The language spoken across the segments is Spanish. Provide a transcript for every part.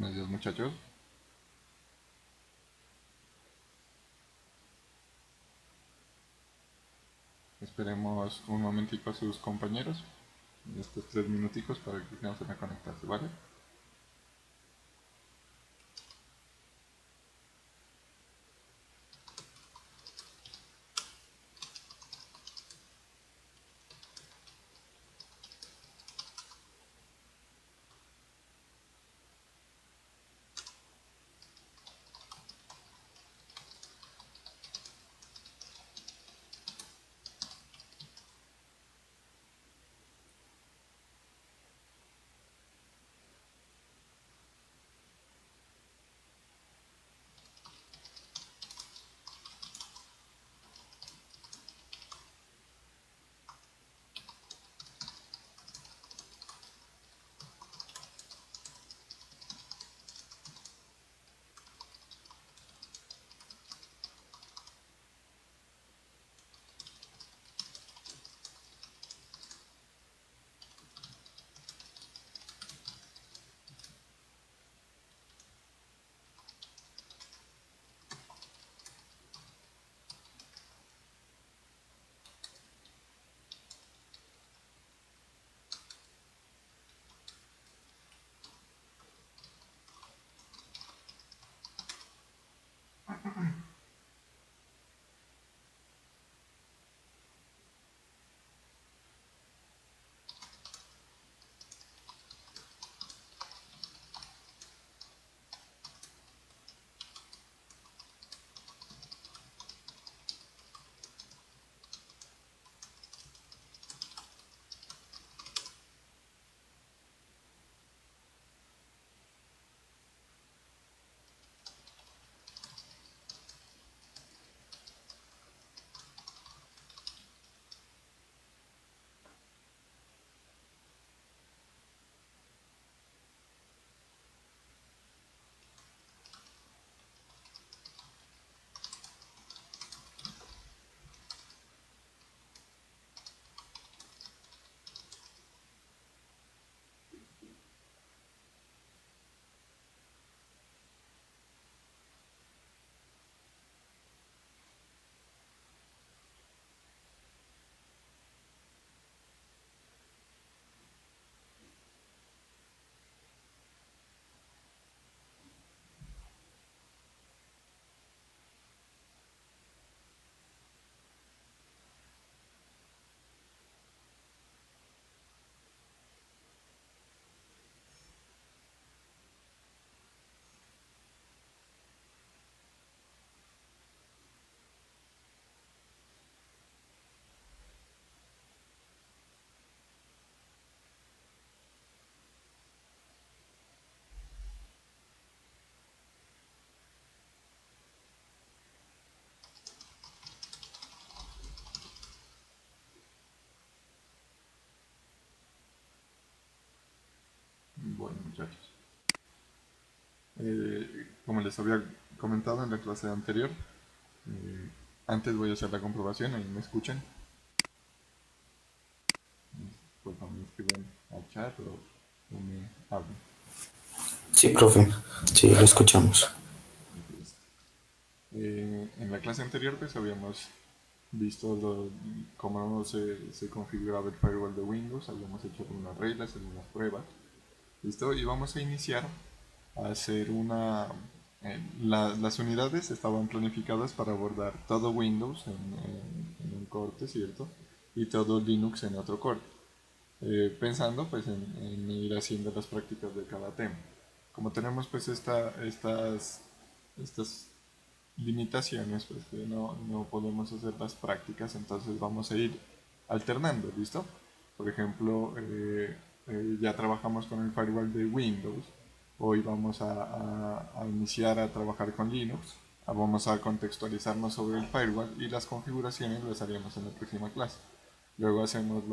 Buenos días, muchachos. Esperemos un momentico a sus compañeros, estos 3 minuticos para que alcancen a conectarse, ¿vale? Bueno, muchachos. Como les había comentado en la clase anterior, eh, antes voy a hacer la comprobación, ahí me escuchan. Por favor, me escriben al chat o me hablan. Sí, profe. Sí, lo escuchamos. En la clase anterior pues habíamos visto cómo se configuraba el firewall de Windows, habíamos hecho algunas reglas, algunas pruebas. ¿Listo? Y vamos a iniciar a hacer las unidades estaban planificadas para abordar todo Windows en un corte, ¿cierto? Y todo Linux en otro corte. Pensando pues en ir haciendo las prácticas de cada tema. Como tenemos pues estas limitaciones, pues que no podemos hacer las prácticas, entonces vamos a ir alternando, ¿listo? Por ejemplo, ya trabajamos con el firewall de Windows, hoy vamos a iniciar a trabajar con Linux, vamos a contextualizarnos sobre el firewall y las configuraciones las haríamos en la próxima clase. Luego hacemos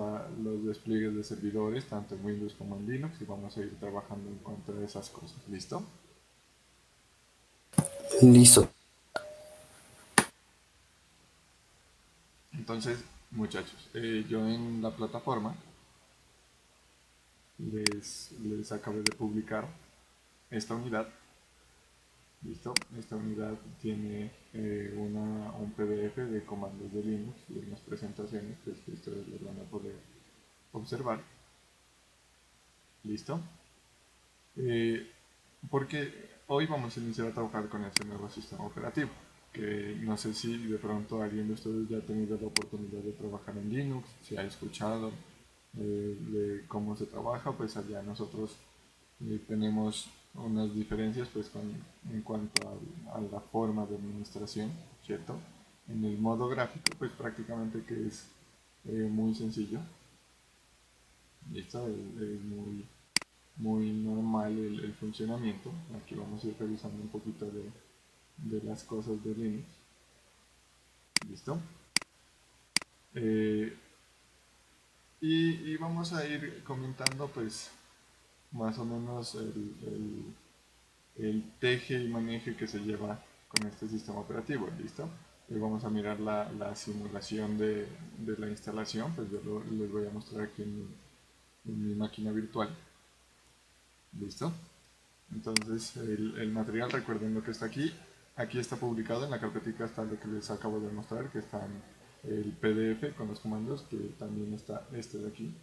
los despliegues de servidores, tanto en Windows como en Linux, y vamos a ir trabajando en cuanto a esas cosas. ¿Listo? Listo. Entonces, muchachos, yo en la plataforma les acabé de publicar esta unidad. ¿Listo? Esta unidad tiene un PDF de comandos de Linux y unas presentaciones pues, que ustedes los van a poder observar. ¿Listo? Eh, Porque hoy vamos a iniciar a trabajar con este nuevo sistema operativo, que no sé si de pronto alguien de ustedes ya ha tenido la oportunidad de trabajar en Linux, si ha escuchado de cómo se trabaja, pues allá nosotros tenemos unas diferencias pues en cuanto a la forma de administración, ¿cierto? En el modo gráfico, pues prácticamente que es muy sencillo, ¿listo? Es muy normal el funcionamiento. Aquí vamos a ir revisando un poquito de las cosas de Linux. ¿Listo? Eh, y vamos a ir comentando pues más o menos el teje y maneje que se lleva con este sistema operativo. ¿Listo? Hoy vamos a mirar la simulación de la instalación, pues yo les voy a mostrar aquí en mi máquina virtual. ¿Listo? Entonces el material, recuerden lo que está aquí. Aquí está publicado, en la carpetita está lo que les acabo de mostrar, que está el PDF con los comandos, que también está este de aquí.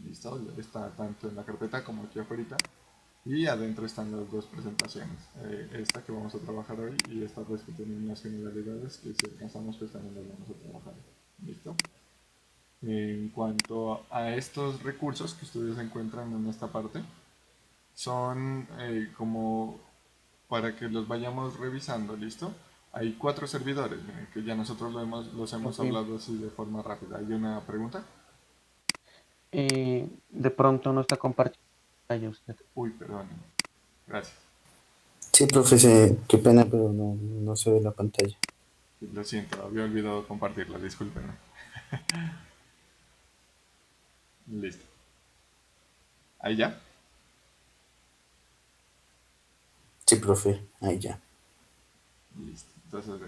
Listo, está tanto en la carpeta como aquí afuera. Y adentro están las dos presentaciones. Esta que vamos a trabajar hoy y esta pues que tiene unas generalidades que si alcanzamos pues también las vamos a trabajar. ¿Listo? En cuanto a estos recursos que ustedes encuentran en esta parte, son como para que los vayamos revisando, ¿listo? Hay 4 servidores, miren, que ya nosotros los hemos Profe, hablado así de forma rápida. ¿Hay una pregunta? de pronto no está compartiendo pantalla usted. Uy, perdón. Gracias. Sí, profe, qué pena, pero no se ve la pantalla. Lo siento, había olvidado compartirla, disculpen. Listo. ¿Ahí ya? Sí, profe, ahí ya. Listo. Entonces,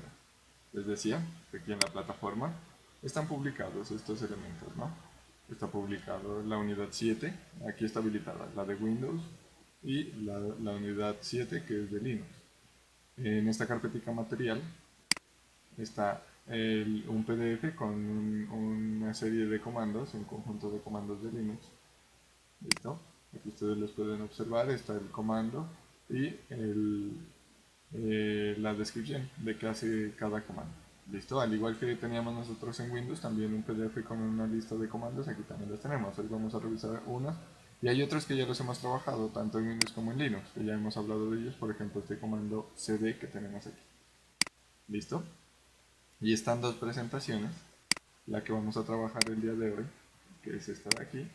les decía que aquí en la plataforma están publicados estos elementos, ¿no? Está publicado la unidad 7, aquí está habilitada la de Windows y la unidad 7 que es de Linux. En esta carpetita material está un PDF con una serie de comandos, un conjunto de comandos de Linux. ¿Listo? Aquí ustedes los pueden observar, está el comando y la descripción de qué hace cada comando. ¿Listo? Al igual que teníamos nosotros en Windows, también un PDF con una lista de comandos, aquí también los tenemos. Hoy vamos a revisar unos y hay otros que ya los hemos trabajado, tanto en Windows como en Linux, que ya hemos hablado de ellos, por ejemplo este comando cd que tenemos aquí. ¿Listo? Y están dos presentaciones, la que vamos a trabajar el día de hoy, que es esta de aquí,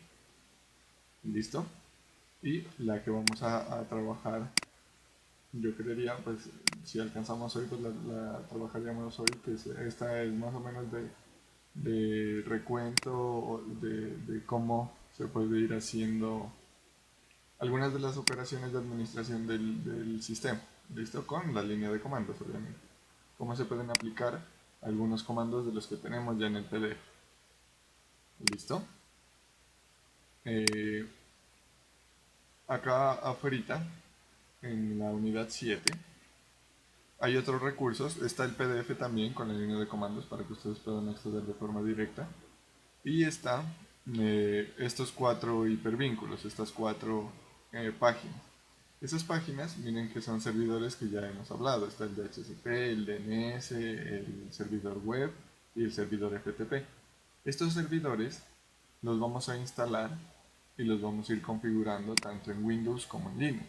¿listo? Y la que vamos a trabajar, yo creería, pues si alcanzamos hoy, pues la trabajaríamos hoy, que esta es más o menos de recuento de cómo se puede ir haciendo algunas de las operaciones de administración del sistema, ¿listo? Con la línea de comandos, obviamente. Cómo se pueden aplicar algunos comandos de los que tenemos ya en el PDF. ¿Listo? Eh, Acá afuera, en la unidad 7, hay otros recursos. Está el PDF también con la línea de comandos para que ustedes puedan acceder de forma directa. Y está estos 4 hipervínculos, estas 4 páginas. Esas páginas, miren que son servidores que ya hemos hablado. Está el DHCP, el DNS, el servidor web y el servidor FTP. Estos servidores los vamos a instalar y los vamos a ir configurando tanto en Windows como en Linux.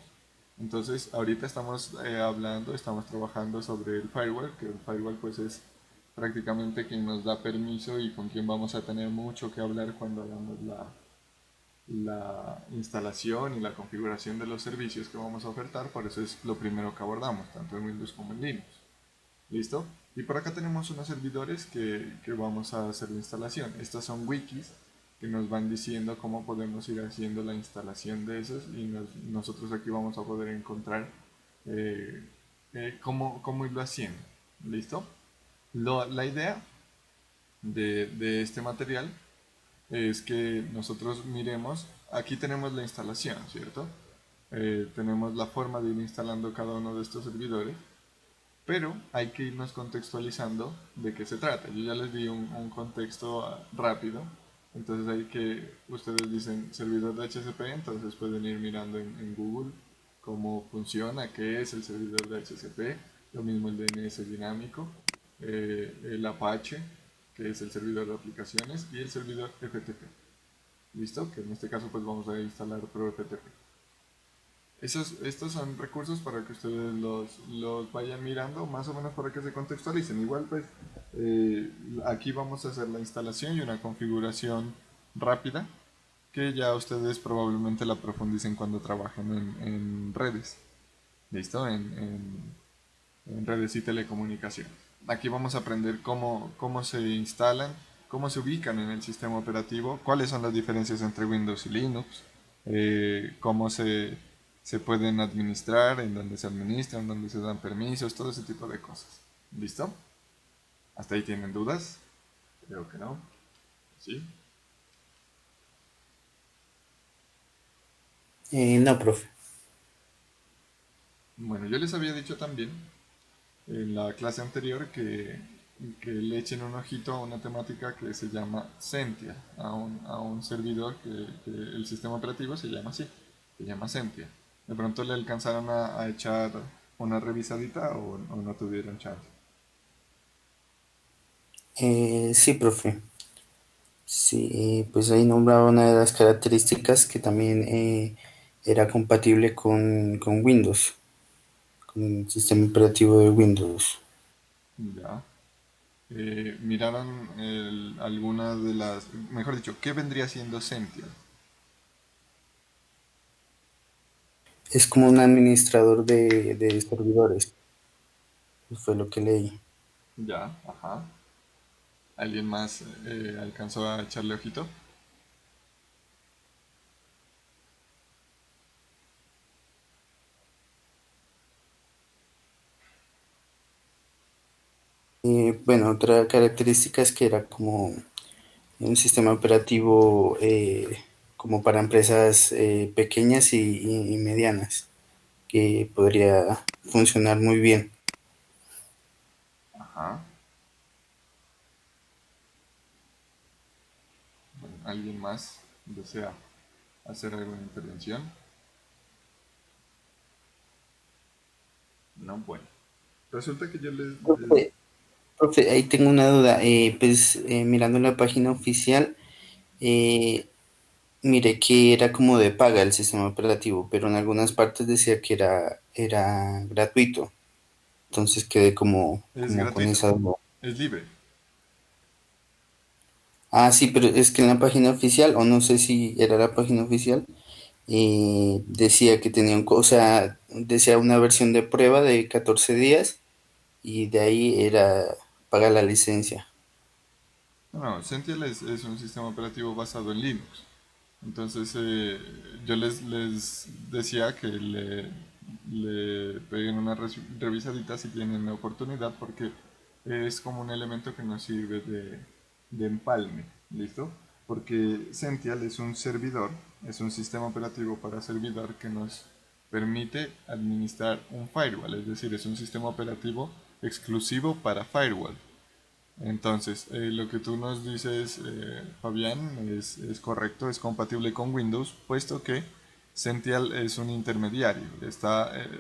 Entonces, ahorita estamos estamos trabajando sobre el firewall, que el firewall pues es prácticamente quien nos da permiso y con quien vamos a tener mucho que hablar cuando hagamos la instalación y la configuración de los servicios que vamos a ofertar. Por eso es lo primero que abordamos, tanto en Windows como en Linux. ¿Listo? Y por acá tenemos unos servidores que vamos a hacer la instalación. Estas son wikis que nos van diciendo cómo podemos ir haciendo la instalación de esos y nosotros aquí vamos a poder encontrar eh, cómo irlo haciendo. ¿Listo? La idea de este material es que nosotros miremos, aquí tenemos la instalación, ¿cierto? tenemos la forma de ir instalando cada uno de estos servidores, pero hay que irnos contextualizando de qué se trata. Yo ya les di un contexto rápido, entonces hay que, ustedes dicen servidor de HCP, entonces pueden ir mirando en Google cómo funciona, qué es el servidor de HCP, lo mismo el DNS dinámico, el Apache, que es el servidor de aplicaciones, y el servidor FTP. ¿Listo? Que en este caso pues vamos a instalar ProFTP. Estos son recursos para que ustedes los vayan mirando, más o menos para que se contextualicen. Igual pues aquí vamos a hacer la instalación y una configuración rápida que ya ustedes probablemente la profundicen cuando trabajen en redes. ¿Listo? En redes y telecomunicaciones. Aquí vamos a aprender cómo se instalan, cómo se ubican en el sistema operativo, cuáles son las diferencias entre Windows y Linux, cómo se pueden administrar, en dónde se administran, dónde se dan permisos, todo ese tipo de cosas. ¿Listo? ¿Hasta ahí tienen dudas? Creo que no. ¿Sí? No, profe. Bueno, yo les había dicho también en la clase anterior que le echen un ojito a una temática que se llama Sentia, a un servidor que el sistema operativo se llama así, se llama Sentia. De pronto le alcanzaron a echar una revisadita o no tuvieron chance. Sí, profe. Sí, pues ahí nombraba una de las características que también era compatible con Windows, con el sistema operativo de Windows. Ya. Miraron algunas de las, mejor dicho, ¿qué vendría siendo Sentia? Es como un administrador de servidores, fue lo que leí. Ya, ajá. ¿Alguien más alcanzó a echarle ojito? Bueno, otra característica es que era como un sistema operativo como para empresas pequeñas y medianas, que podría funcionar muy bien. Ajá. Bueno, ¿alguien más desea hacer alguna intervención? No, bueno. Resulta que yo Profe, profe, ahí tengo una duda. Pues mirando la página oficial, eh, miré que era como de paga el sistema operativo, pero en algunas partes decía que era gratuito. Entonces quedé es como con gratuito, esa duda. es libre. Ah, sí, pero es que en la página oficial, o no sé si era la página oficial, decía que tenía o sea, decía una versión de prueba de 14 días y de ahí era pagar la licencia. No, no, Sential es un sistema operativo basado en Linux. Entonces yo les decía que le peguen una revisadita si tienen la oportunidad porque es como un elemento que nos sirve de empalme, ¿listo? Porque Sential es un servidor, es un sistema operativo para servidor que nos permite administrar un firewall, es decir, es un sistema operativo exclusivo para firewall. Entonces, lo que tú nos dices, Fabián, es correcto, es compatible con Windows, puesto que Sential es un intermediario.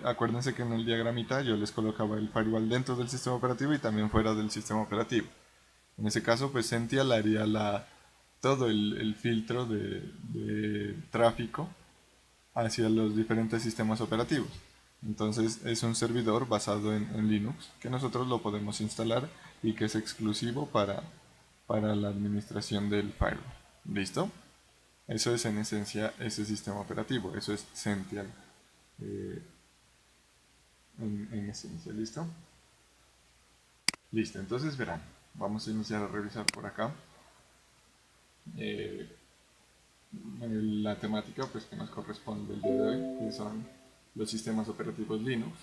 Acuérdense que en el diagramita yo les colocaba el firewall dentro del sistema operativo y también fuera del sistema operativo. En ese caso, pues Sential haría todo el filtro de tráfico hacia los diferentes sistemas operativos. Entonces es un servidor basado en Linux que nosotros lo podemos instalar y que es exclusivo para la administración del firewall. ¿Listo? Eso es en esencia ese sistema operativo. Eso es Sential eh, en esencia. ¿Listo? Listo. Entonces verán. Vamos a iniciar a revisar por acá eh, la temática pues, que nos corresponde el día de hoy, que son los sistemas operativos Linux.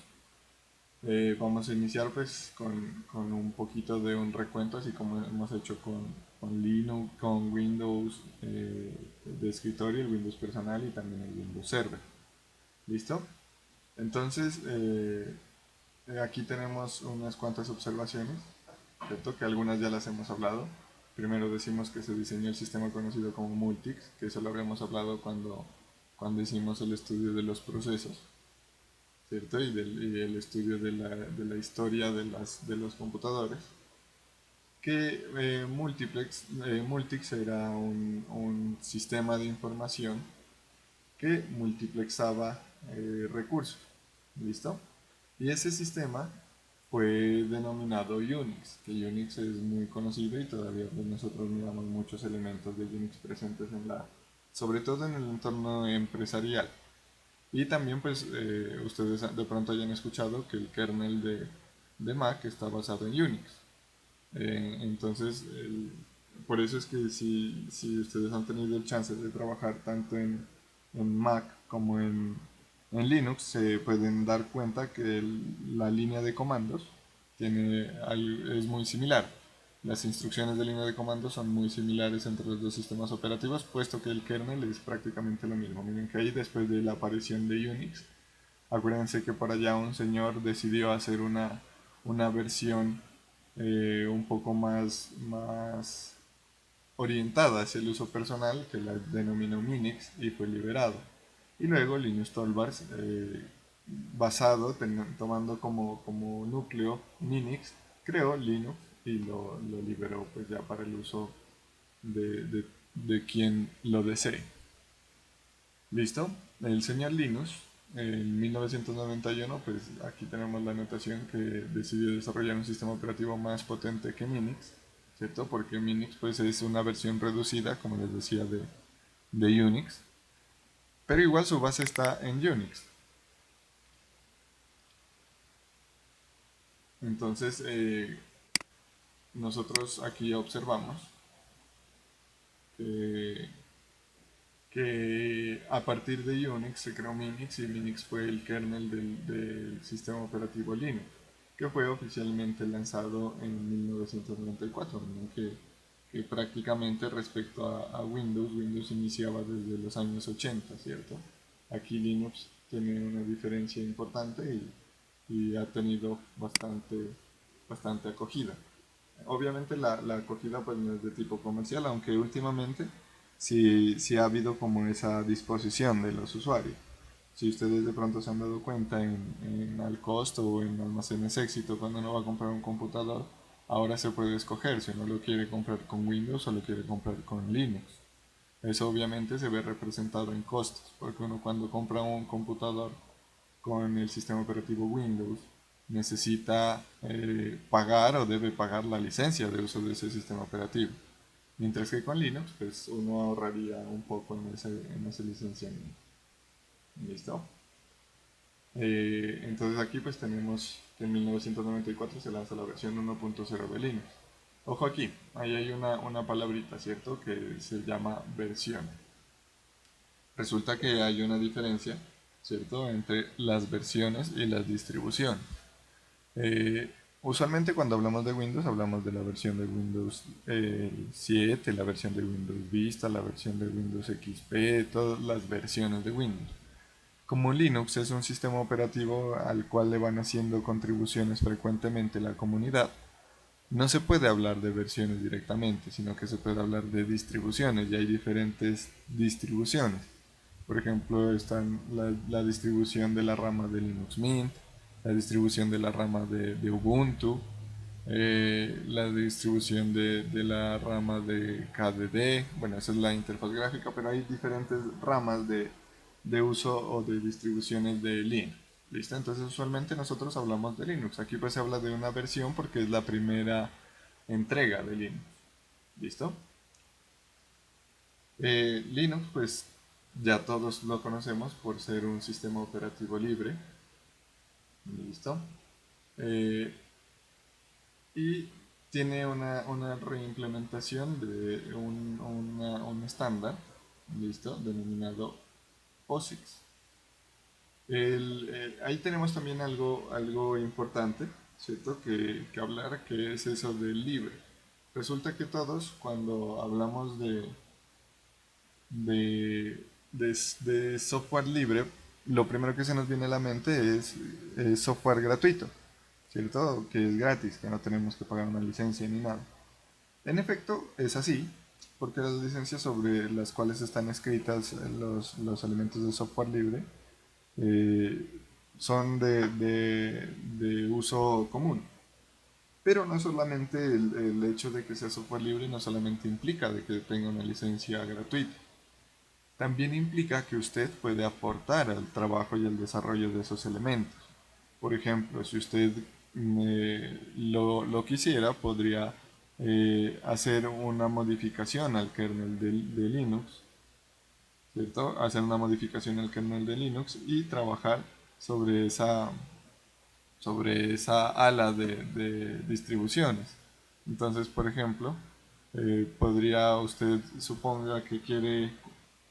Vamos a iniciar pues con un poquito de un recuento, así como hemos hecho con Linux, con Windows de escritorio, el Windows personal y también el Windows Server. ¿Listo? Entonces, aquí tenemos unas cuantas observaciones, ¿cierto? Que algunas ya las hemos hablado. Primero decimos que se diseñó el sistema conocido como Multics, que eso lo habíamos hablado cuando hicimos el estudio de los procesos, ¿cierto? Y el estudio de la historia de los computadores. Que Multics era un sistema de información que multiplexaba recursos. ¿Listo? Y ese sistema fue denominado Unix, que Unix es muy conocido y todavía pues, nosotros miramos muchos elementos de Unix presentes sobre todo en el entorno empresarial. Y también pues ustedes de pronto hayan escuchado que el kernel de Mac está basado en Unix. Entonces, por eso es que si ustedes han tenido el chance de trabajar tanto en Mac como en Linux, se pueden dar cuenta que la línea de comandos es muy similar. Las instrucciones de línea de comandos son muy similares entre los dos sistemas operativos, puesto que el kernel es prácticamente lo mismo. Miren que ahí después de la aparición de Unix, acuérdense que por allá un señor decidió hacer una versión un poco más orientada hacia el uso personal, que la denominó Minix y fue liberado. Y luego Linus Torvalds, tomando como núcleo Minix, creó Linux y lo liberó pues ya para el uso de quien lo desee. ¿Listo? El señor Linus, en 1991, pues aquí tenemos la anotación que decidió desarrollar un sistema operativo más potente que Minix, ¿cierto? Porque Minix pues es una versión reducida, como les decía, de Unix, pero igual su base está en Unix. Entonces, nosotros aquí observamos que a partir de Unix se creó Minix y Minix fue el kernel del sistema operativo Linux, que fue oficialmente lanzado en 1994, ¿no? Que prácticamente respecto a Windows, Windows iniciaba desde los años 80, ¿cierto? Aquí Linux tiene una diferencia importante y ha tenido bastante acogida. Obviamente la acogida pues no es de tipo comercial, aunque últimamente sí ha habido como esa disposición de los usuarios. Si ustedes de pronto se han dado cuenta en Al Costo o en Almacenes Éxito, cuando uno va a comprar un computador, ahora se puede escoger si uno lo quiere comprar con Windows o lo quiere comprar con Linux. Eso obviamente se ve representado en costos, porque uno cuando compra un computador con el sistema operativo Windows necesita pagar o debe pagar la licencia de uso de ese sistema operativo. Mientras que con Linux, pues uno ahorraría un poco en ese licenciamiento. ¿Listo? Entonces aquí pues tenemos que en 1994 se lanza la versión 1.0 de Linux. Ojo aquí, ahí hay una palabrita, ¿cierto? Que se llama versión. Resulta que hay una diferencia, ¿cierto? Entre las versiones y las distribuciones. Eh, Usualmente cuando hablamos de Windows hablamos de la versión de Windows 7, la versión de Windows Vista, la versión de Windows XP, todas las versiones de Windows. Como Linux es un sistema operativo al cual le van haciendo contribuciones frecuentemente la comunidad, no se puede hablar de versiones directamente, sino que se puede hablar de distribuciones y hay diferentes distribuciones. Por ejemplo, están la distribución de la rama de Linux Mint, la distribución de la rama de Ubuntu, la distribución de la rama de KDD. Bueno, esa es la interfaz gráfica, pero hay diferentes ramas de uso o de distribuciones de Linux. ¿Listo? Entonces usualmente nosotros hablamos de Linux. Aquí pues se habla de una versión porque es la primera entrega de Linux. ¿Listo? Linux, pues ya todos lo conocemos por ser un sistema operativo libre. ¿Listo? Eh, y tiene una reimplementación de un estándar, ¿listo? Denominado POSIX. Ahí tenemos también algo importante, ¿cierto? Que hablar, que es eso del libre. Resulta que todos, cuando hablamos de software libre, lo primero que se nos viene a la mente es software gratuito, ¿cierto? Que es gratis, que no tenemos que pagar una licencia ni nada. En efecto, es así, porque las licencias sobre las cuales están escritas los elementos de software libre eh, son de uso común. Pero no solamente el hecho de que sea software libre no solamente implica de que tenga una licencia gratuita, también implica que usted puede aportar al trabajo y al desarrollo de esos elementos. Por ejemplo, si usted lo quisiera, podría hacer una modificación al kernel de Linux, ¿cierto? Hacer una modificación al kernel de Linux y trabajar sobre sobre esa ala de distribuciones. Entonces, por ejemplo, podría usted, suponga que quiere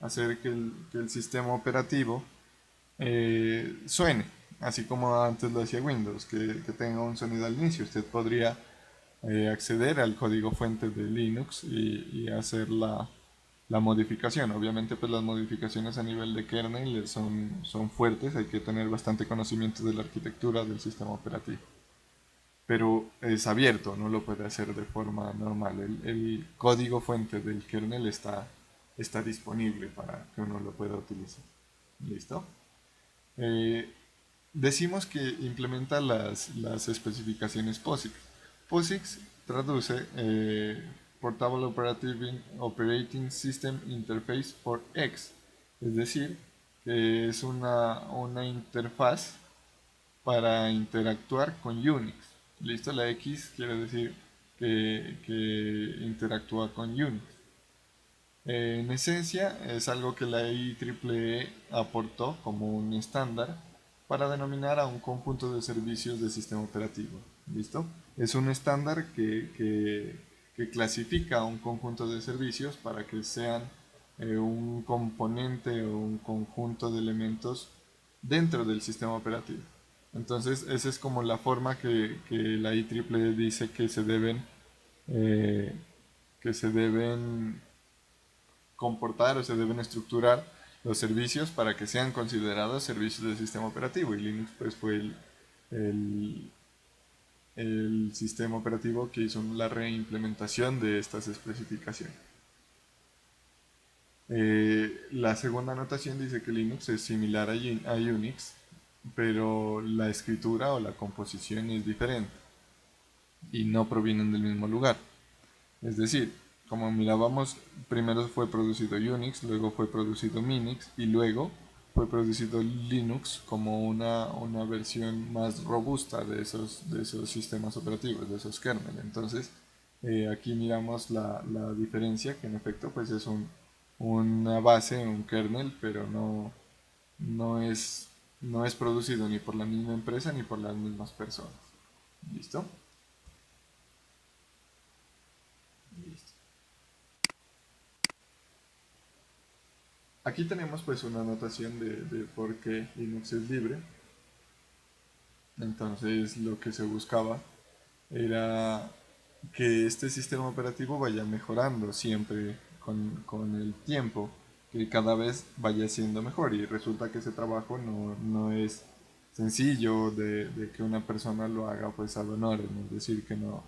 hacer que el sistema operativo suene, así como antes lo hacía Windows, que tenga un sonido al inicio. Usted podría acceder al código fuente de Linux y hacer la modificación. Obviamente, pues las modificaciones a nivel de kernel son fuertes, hay que tener bastante conocimiento de la arquitectura del sistema operativo. Pero es abierto, no lo puede hacer de forma normal. El código fuente del kernel está disponible para que uno lo pueda utilizar. ¿Listo? Eh, Decimos que implementa las especificaciones POSIX. POSIX traduce Portable Operating System Interface for X, es decir, que es una interfaz para interactuar con Unix. ¿Listo? La X quiere decir que interactúa con Unix. En esencia, es algo que la IEEE aportó como un estándar para denominar a un conjunto de servicios de sistema operativo. ¿Listo? Es un estándar que clasifica un conjunto de servicios para que sean un componente o un conjunto de elementos dentro del sistema operativo. Entonces, esa es como la forma que la IEEE dice eh, que se deben comportar o se deben estructurar los servicios para que sean considerados servicios del sistema operativo, y Linux pues fue el, el sistema operativo que hizo la reimplementación de estas especificaciones. La segunda anotación dice que Linux es similar a Unix, pero la escritura o la composición es diferente y no provienen del mismo lugar. Es decir, como mirábamos, primero fue producido Unix, luego fue producido Minix y luego fue producido Linux como una versión más robusta de esos sistemas operativos, de esos kernel. Entonces, aquí miramos la diferencia, que en efecto pues es una base, un kernel, pero no es, no es producido ni por la misma empresa ni por las mismas personas. ¿Listo? Listo. Aquí tenemos pues una anotación de por qué Linux es libre. Entonces lo que se buscaba era que este sistema operativo vaya mejorando siempre con el tiempo, que cada vez vaya siendo mejor, y resulta que ese trabajo no es sencillo de que una persona lo haga pues ad honorem, es decir, que no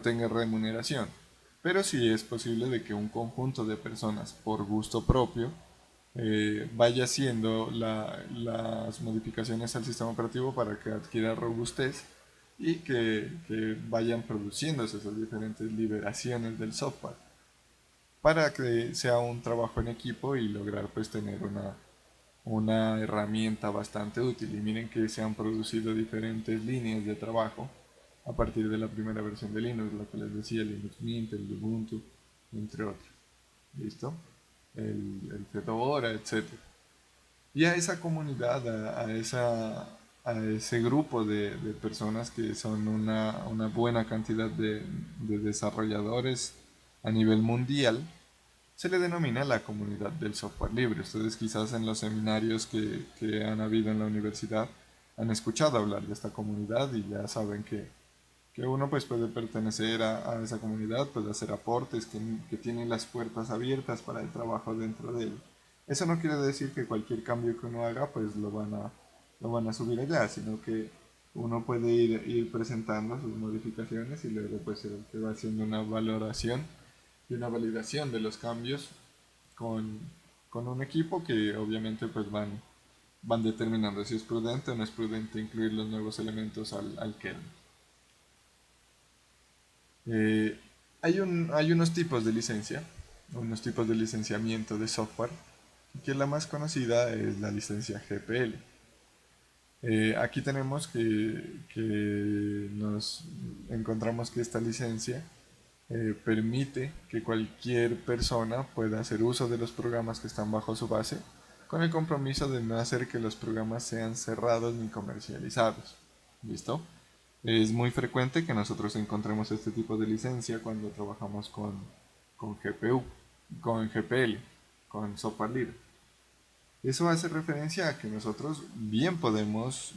tenga remuneración, pero sí es posible de que un conjunto de personas por gusto propio vaya haciendo las modificaciones al sistema operativo para que adquiera robustez y que vayan produciéndose esas diferentes liberaciones del software para que sea un trabajo en equipo y lograr pues tener una herramienta bastante útil. Y miren que se han producido diferentes líneas de trabajo a partir de la primera versión de Linux, lo que les decía, Linux Mint, el Ubuntu, entre otros. ¿Listo? El Fedora, etcétera. Y a esa comunidad, a ese grupo de personas que son una buena cantidad de desarrolladores a nivel mundial, se le denomina la comunidad del software libre. Ustedes quizás en los seminarios que han habido en la universidad han escuchado hablar de esta comunidad y ya saben que uno pues puede pertenecer a esa comunidad, puede hacer aportes, que tienen las puertas abiertas para el trabajo dentro de él. Eso no quiere decir que cualquier cambio que uno haga pues lo van a subir allá, sino que uno puede ir presentando sus modificaciones y luego pues se va haciendo una valoración y una validación de los cambios con, con un equipo que obviamente pues van determinando si es prudente o no es prudente incluir los nuevos elementos al kernel. Eh, hay unos tipos de licencia, unos tipos de licenciamiento de software, que la más conocida es la licencia GPL. Aquí tenemos que nos encontramos que esta licencia permite que cualquier persona pueda hacer uso de los programas que están bajo su base, con el compromiso de no hacer que los programas sean cerrados ni comercializados. ¿Listo? Es muy frecuente que nosotros encontremos este tipo de licencia cuando trabajamos con GPU, con GPL, con software libre. Eso hace referencia a que nosotros bien podemos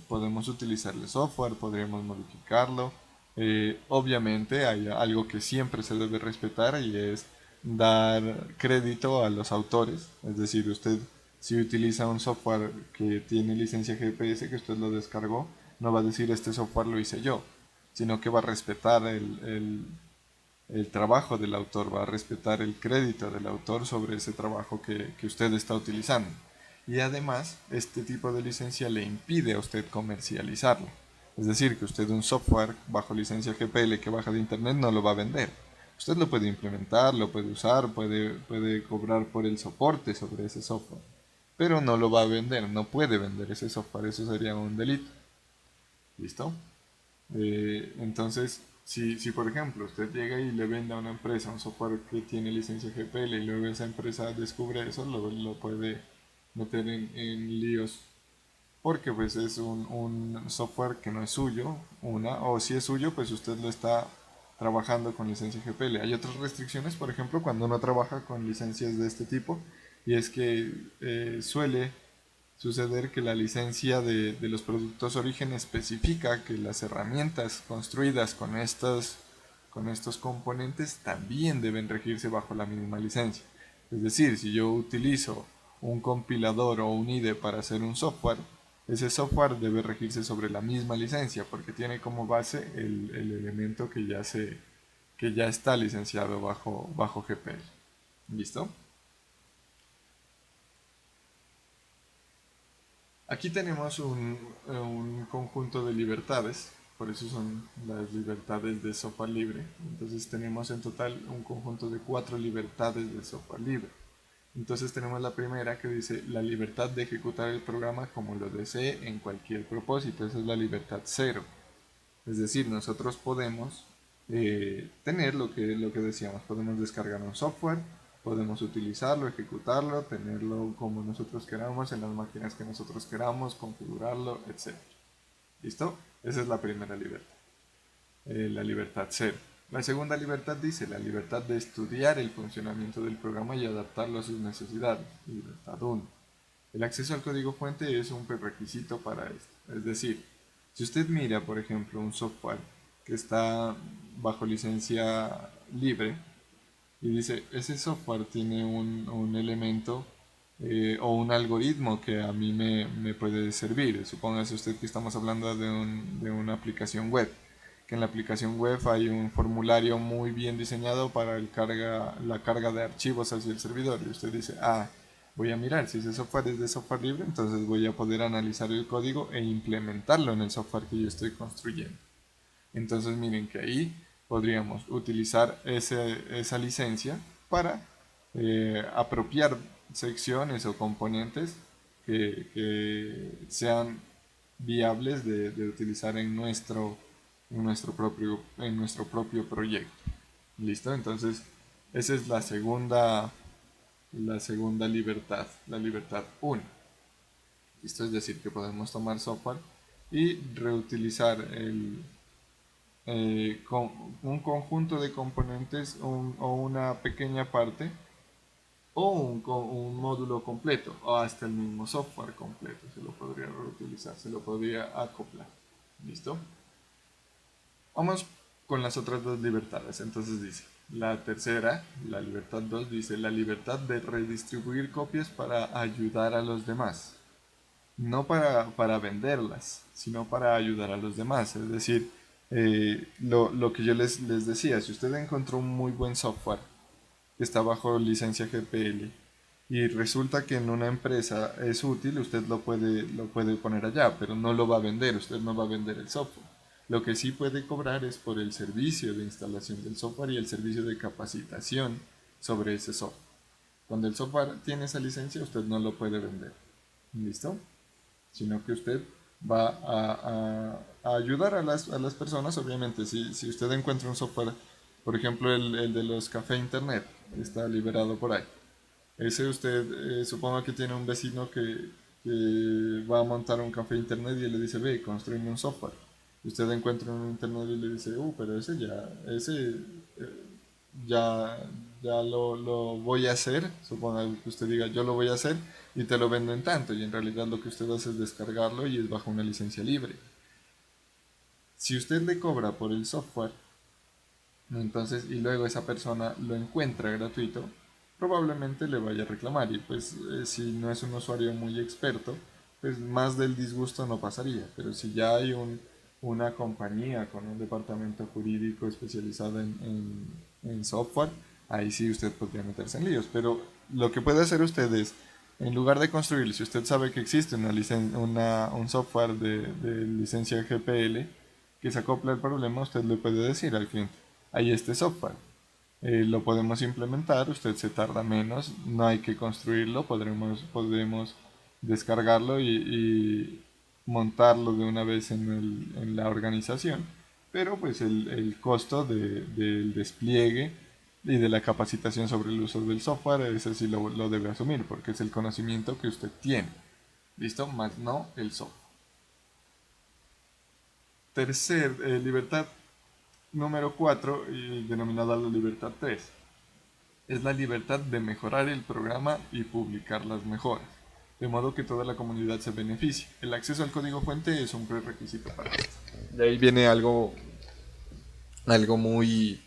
utilizarle software, podríamos modificarlo. Obviamente hay algo que siempre se debe respetar y es dar crédito a los autores. Es decir, usted si utiliza un software que tiene licencia GPS, que usted lo descargó, no va a decir este software lo hice yo, sino que va a respetar el trabajo del autor, va a respetar el crédito del autor sobre ese trabajo que usted está utilizando. Y además, este tipo de licencia le impide a usted comercializarlo. Es decir, que usted un software bajo licencia GPL que baja de internet no lo va a vender. Usted lo puede implementar, lo puede usar, puede cobrar por el soporte sobre ese software. Pero no lo va a vender, no puede vender ese software, eso sería un delito. ¿Listo? Entonces, si por ejemplo usted llega y le vende a una empresa un software que tiene licencia GPL y luego esa empresa descubre eso, lo puede meter en líos porque pues es un software que no es suyo, o si es suyo, pues usted lo está trabajando con licencia GPL. Hay otras restricciones, por ejemplo, cuando uno trabaja con licencias de este tipo, y es que suele suceder que la licencia de los productos origen especifica que las herramientas construidas con estos componentes también deben regirse bajo la misma licencia. Es decir, si yo utilizo un compilador o un IDE para hacer un software, ese software debe regirse sobre la misma licencia porque tiene como base el elemento que ya está licenciado bajo GPL. ¿Listo? Aquí tenemos un conjunto de libertades, por eso son las libertades de software libre. Entonces tenemos en total un conjunto de 4 libertades de software libre. Entonces tenemos la primera que dice la libertad de ejecutar el programa como lo desee en cualquier propósito. Esa es la libertad cero. Es decir, nosotros podemos tener lo que decíamos, podemos descargar un software, podemos utilizarlo, ejecutarlo, tenerlo como nosotros queramos, en las máquinas que nosotros queramos, configurarlo, etc. ¿Listo? Esa es la primera libertad, la libertad cero. La segunda libertad dice la libertad de estudiar el funcionamiento del programa y adaptarlo a sus necesidades. Libertad uno. El acceso al código fuente es un prerequisito para esto. Es decir, si usted mira, por ejemplo, un software que está bajo licencia libre y dice, ese software tiene un elemento o un algoritmo que a mí me puede servir. Supóngase usted que estamos hablando de una aplicación web, que en la aplicación web hay un formulario muy bien diseñado para la carga de archivos hacia el servidor. Y usted dice, voy a mirar si ese software es de software libre, entonces voy a poder analizar el código e implementarlo en el software que yo estoy construyendo. Entonces miren que ahí podríamos utilizar esa licencia para apropiar secciones o componentes que sean viables de utilizar en nuestro propio proyecto. ¿Listo? Entonces, esa es la segunda libertad, la libertad 1. ¿Listo? Es decir, que podemos tomar software y reutilizar con un conjunto de componentes o una pequeña parte o un módulo completo o hasta el mismo software completo se lo podría reutilizar, se lo podría acoplar. ¿Listo? Vamos con las otras dos libertades. Entonces dice, la tercera, la libertad 2 dice, la libertad de redistribuir copias para ayudar a los demás. No para venderlas, sino para ayudar a los demás. Es decir, lo que yo les decía, si usted encontró un muy buen software que está bajo licencia GPL y resulta que en una empresa es útil, usted lo puede poner allá, pero no lo va a vender, usted no va a vender el software. Lo que sí puede cobrar es por el servicio de instalación del software y el servicio de capacitación sobre ese software. Cuando el software tiene esa licencia, usted no lo puede vender. ¿Listo? Sino que usted va a ayudar a las personas, obviamente. Si usted encuentra un software, por ejemplo, el de los café internet, está liberado por ahí. Ese usted, supongo que tiene un vecino que va a montar un café internet y le dice, ve, construyeme un software. Y usted encuentra un internet y le dice, pero ya, ya lo voy a hacer, suponga que usted diga yo lo voy a hacer y te lo vendo en tanto, y en realidad lo que usted hace es descargarlo y es bajo una licencia libre. Si usted le cobra por el software, entonces, y luego esa persona lo encuentra gratuito, probablemente le vaya a reclamar, y pues si no es un usuario muy experto, pues más del disgusto no pasaría, pero si ya hay una compañía con un departamento jurídico especializado en software, ahí sí usted podría meterse en líos, pero lo que puede hacer usted es, en lugar de construir, si usted sabe que existe un software de licencia GPL que se acopla al problema, usted le puede decir al cliente, hay este software, lo podemos implementar, usted se tarda menos, no hay que construirlo, podemos descargarlo y montarlo de una vez en la organización, pero pues el costo del despliegue y de la capacitación sobre el uso del software, ese sí lo debe asumir, porque es el conocimiento que usted tiene, ¿listo? Más no el software. Tercer, libertad número 4, denominada la libertad 3, es la libertad de mejorar el programa y publicar las mejoras, de modo que toda la comunidad se beneficie. El acceso al código fuente es un prerequisito para esto. De ahí viene algo muy,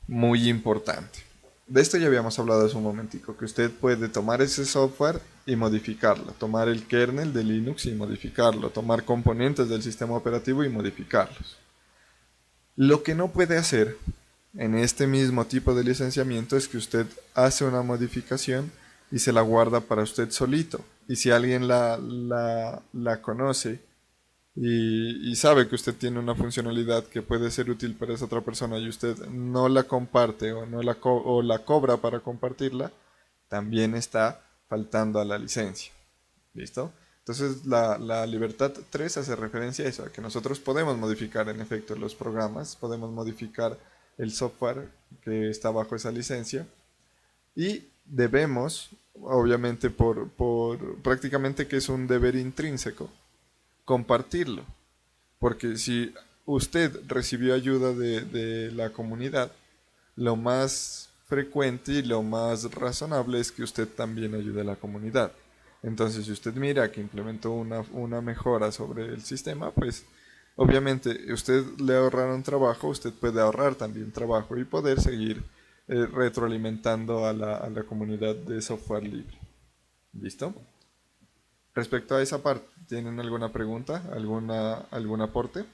muy importante. De esto ya habíamos hablado hace un momentico, que usted puede tomar ese software y modificarlo, tomar el kernel de Linux y modificarlo, tomar componentes del sistema operativo y modificarlos. Lo que no puede hacer en este mismo tipo de licenciamiento es que usted hace una modificación y se la guarda para usted solito. Y si alguien la conoce y sabe que usted tiene una funcionalidad que puede ser útil para esa otra persona y usted no la comparte o, no o la cobra para compartirla, también está faltando a la licencia. ¿Listo? Entonces la libertad 3 hace referencia a eso, a que nosotros podemos modificar en efecto los programas, podemos modificar el software que está bajo esa licencia y debemos, obviamente por prácticamente que es un deber intrínseco, compartirlo. Porque si usted recibió ayuda de la comunidad, lo más frecuente y lo más razonable es que usted también ayude a la comunidad. Entonces, si usted mira que implementó una mejora sobre el sistema, pues obviamente usted le ahorraron trabajo, usted puede ahorrar también trabajo y poder seguir retroalimentando a la comunidad de software libre. ¿Listo? Respecto a esa parte, ¿tienen alguna pregunta? ¿Algún aporte?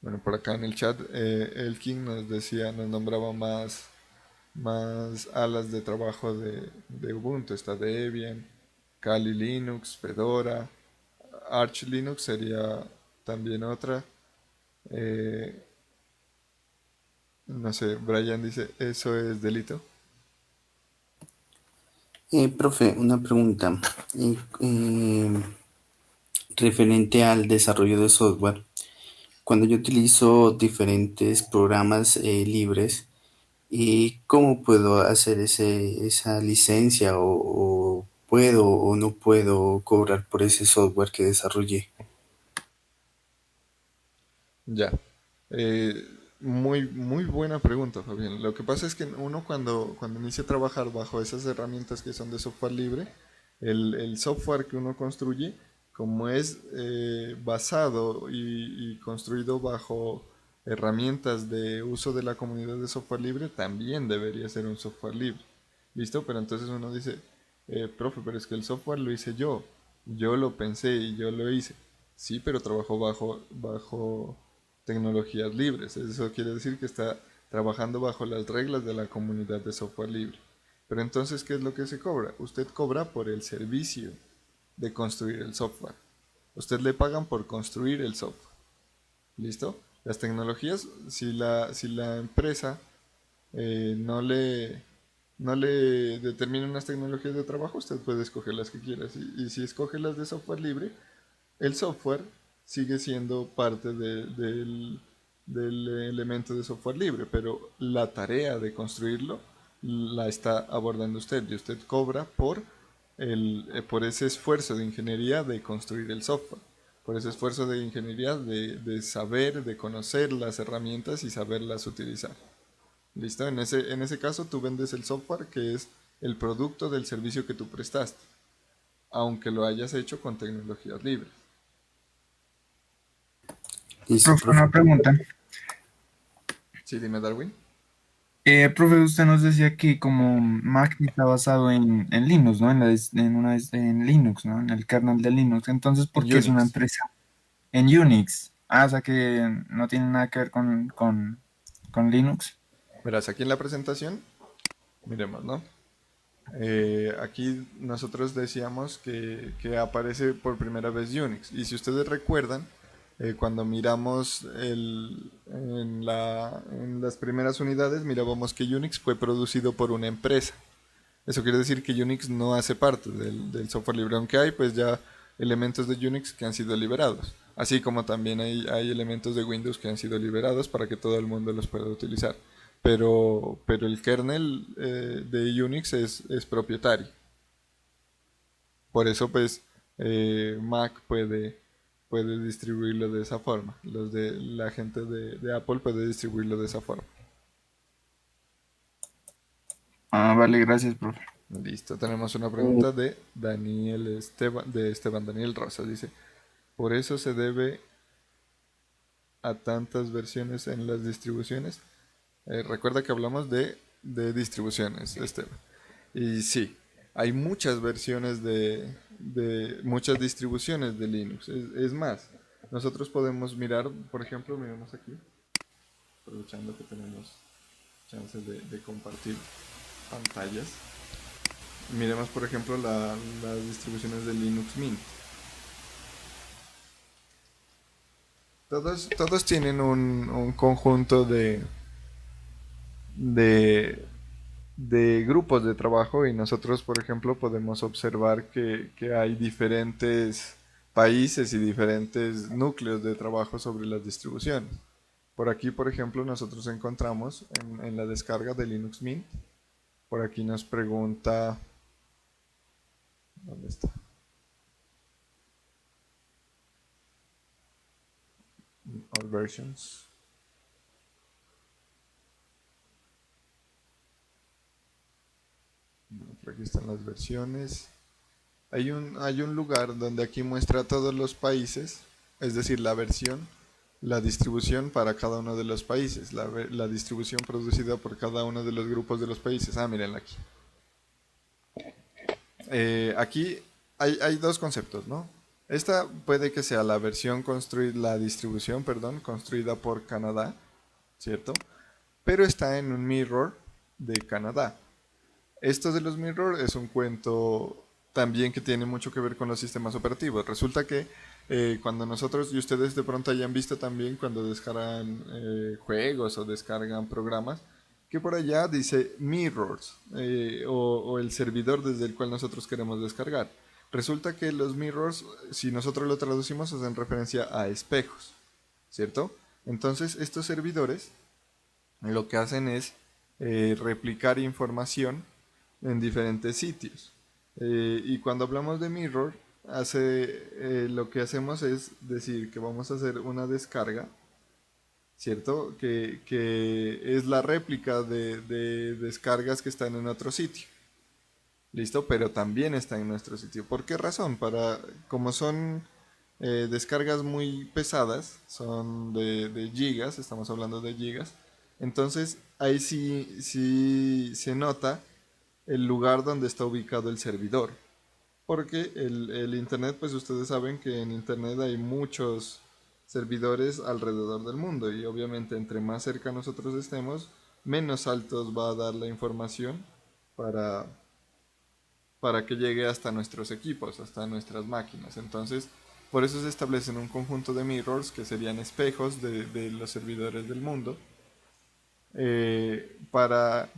Bueno, por acá en el chat, Elkin nos decía, nos nombraba más alas de trabajo de Ubuntu. Está Debian, Kali Linux, Fedora, Arch Linux sería también otra. Eh, no sé, Brian dice, ¿eso es delito? Profe, una pregunta. Referente al desarrollo de software, cuando yo utilizo diferentes programas libres, ¿cómo puedo hacer esa licencia o puedo o no puedo cobrar por ese software que desarrollé? Ya. Eh, muy, muy buena pregunta, Fabián. Lo que pasa es que uno cuando inicia a trabajar bajo esas herramientas que son de software libre, El software que uno construye, como es basado y construido bajo herramientas de uso de la comunidad de software libre, también debería ser un software libre. ¿Listo? Pero entonces uno dice, profe, pero es que el software lo hice yo lo pensé y yo lo hice. Sí, pero trabajó bajo tecnologías libres. Eso quiere decir que está trabajando bajo las reglas de la comunidad de software libre. Pero entonces, ¿qué es lo que se cobra? Usted cobra por el servicio de construir el software. Usted le pagan por construir el software. ¿Listo? Las tecnologías, si la empresa no le determina unas tecnologías de trabajo, usted puede escoger las que quiera. Y si escoge las de software libre, el software sigue siendo parte del elemento de software libre, pero la tarea de construirlo la está abordando usted y usted cobra por ese esfuerzo de ingeniería de construir el software, por ese esfuerzo de ingeniería de saber, de conocer las herramientas y saberlas utilizar. ¿Listo? En ese caso tú vendes el software que es el producto del servicio que tú prestaste, aunque lo hayas hecho con tecnologías libres. Listo, Profe, profe. una pregunta. Sí, dime, Darwin. Profe, usted nos decía que como Mac está basado en Linux, ¿no? En Linux, ¿no? En el kernel de Linux. Entonces, En ¿por qué es una Unix. empresa en Unix? Ah, o sea que no tiene nada que ver con Linux. Verás, aquí en la presentación, miremos, ¿no? Aquí nosotros decíamos que aparece por primera vez Unix. Y si ustedes recuerdan, cuando miramos en las primeras unidades, mirábamos que Unix fue producido por una empresa. Eso quiere decir que Unix no hace parte del software libre, aunque hay pues ya elementos de Unix que han sido liberados, así como también hay elementos de Windows que han sido liberados para que todo el mundo los pueda utilizar. Pero el kernel de Unix es propietario. Por eso pues Mac puede distribuirlo de esa forma. La gente de Apple puede distribuirlo de esa forma. Ah, vale, gracias, profe. Listo, tenemos una pregunta de Esteban Daniel Rosa. Dice, ¿por eso se debe a tantas versiones en las distribuciones? Recuerda que hablamos de distribuciones, Esteban. Y sí, hay muchas versiones de muchas distribuciones de Linux. Es más, nosotros podemos mirar, por ejemplo, miremos aquí, aprovechando que tenemos chance de compartir pantallas. Miremos, por ejemplo, las distribuciones de Linux Mint. Todos tienen un conjunto de, de grupos de trabajo y nosotros, por ejemplo, podemos observar que hay diferentes países y diferentes núcleos de trabajo sobre las distribuciones. Por aquí, por ejemplo, nosotros encontramos en la descarga de Linux Mint, por aquí nos pregunta, ¿dónde está? All versions. Por aquí están las versiones. Hay un lugar donde aquí muestra todos los países, es decir, la versión, la distribución para cada uno de los países, la distribución producida por cada uno de los grupos de los países. Ah, mírenla aquí. Aquí hay dos conceptos, ¿no? Esta puede que sea la distribución, perdón, construida por Canadá, ¿cierto? Pero está en un mirror de Canadá. Esto de los mirror es un cuento también que tiene mucho que ver con los sistemas operativos. Resulta que cuando nosotros y ustedes de pronto hayan visto también cuando descargan juegos o descargan programas, que por allá dice mirrors o el servidor desde el cual nosotros queremos descargar. Resulta que los mirrors, si nosotros lo traducimos, hacen referencia a espejos, ¿cierto? Entonces estos servidores lo que hacen es replicar información en diferentes sitios. Y cuando hablamos de mirror, lo que hacemos es decir que vamos a hacer una descarga, ¿cierto? Que es la réplica de descargas que están en otro sitio. ¿Listo? Pero también está en nuestro sitio. ¿Por qué razón? Como son descargas muy pesadas, son de gigas, estamos hablando de gigas, entonces ahí sí se nota el lugar donde está ubicado el servidor. Porque el Internet, pues ustedes saben que en Internet hay muchos servidores alrededor del mundo y obviamente entre más cerca nosotros estemos, menos saltos va a dar la información para, para que llegue hasta nuestros equipos, hasta nuestras máquinas. Entonces, por eso se establecen un conjunto de mirrors, que serían espejos de los servidores del mundo, para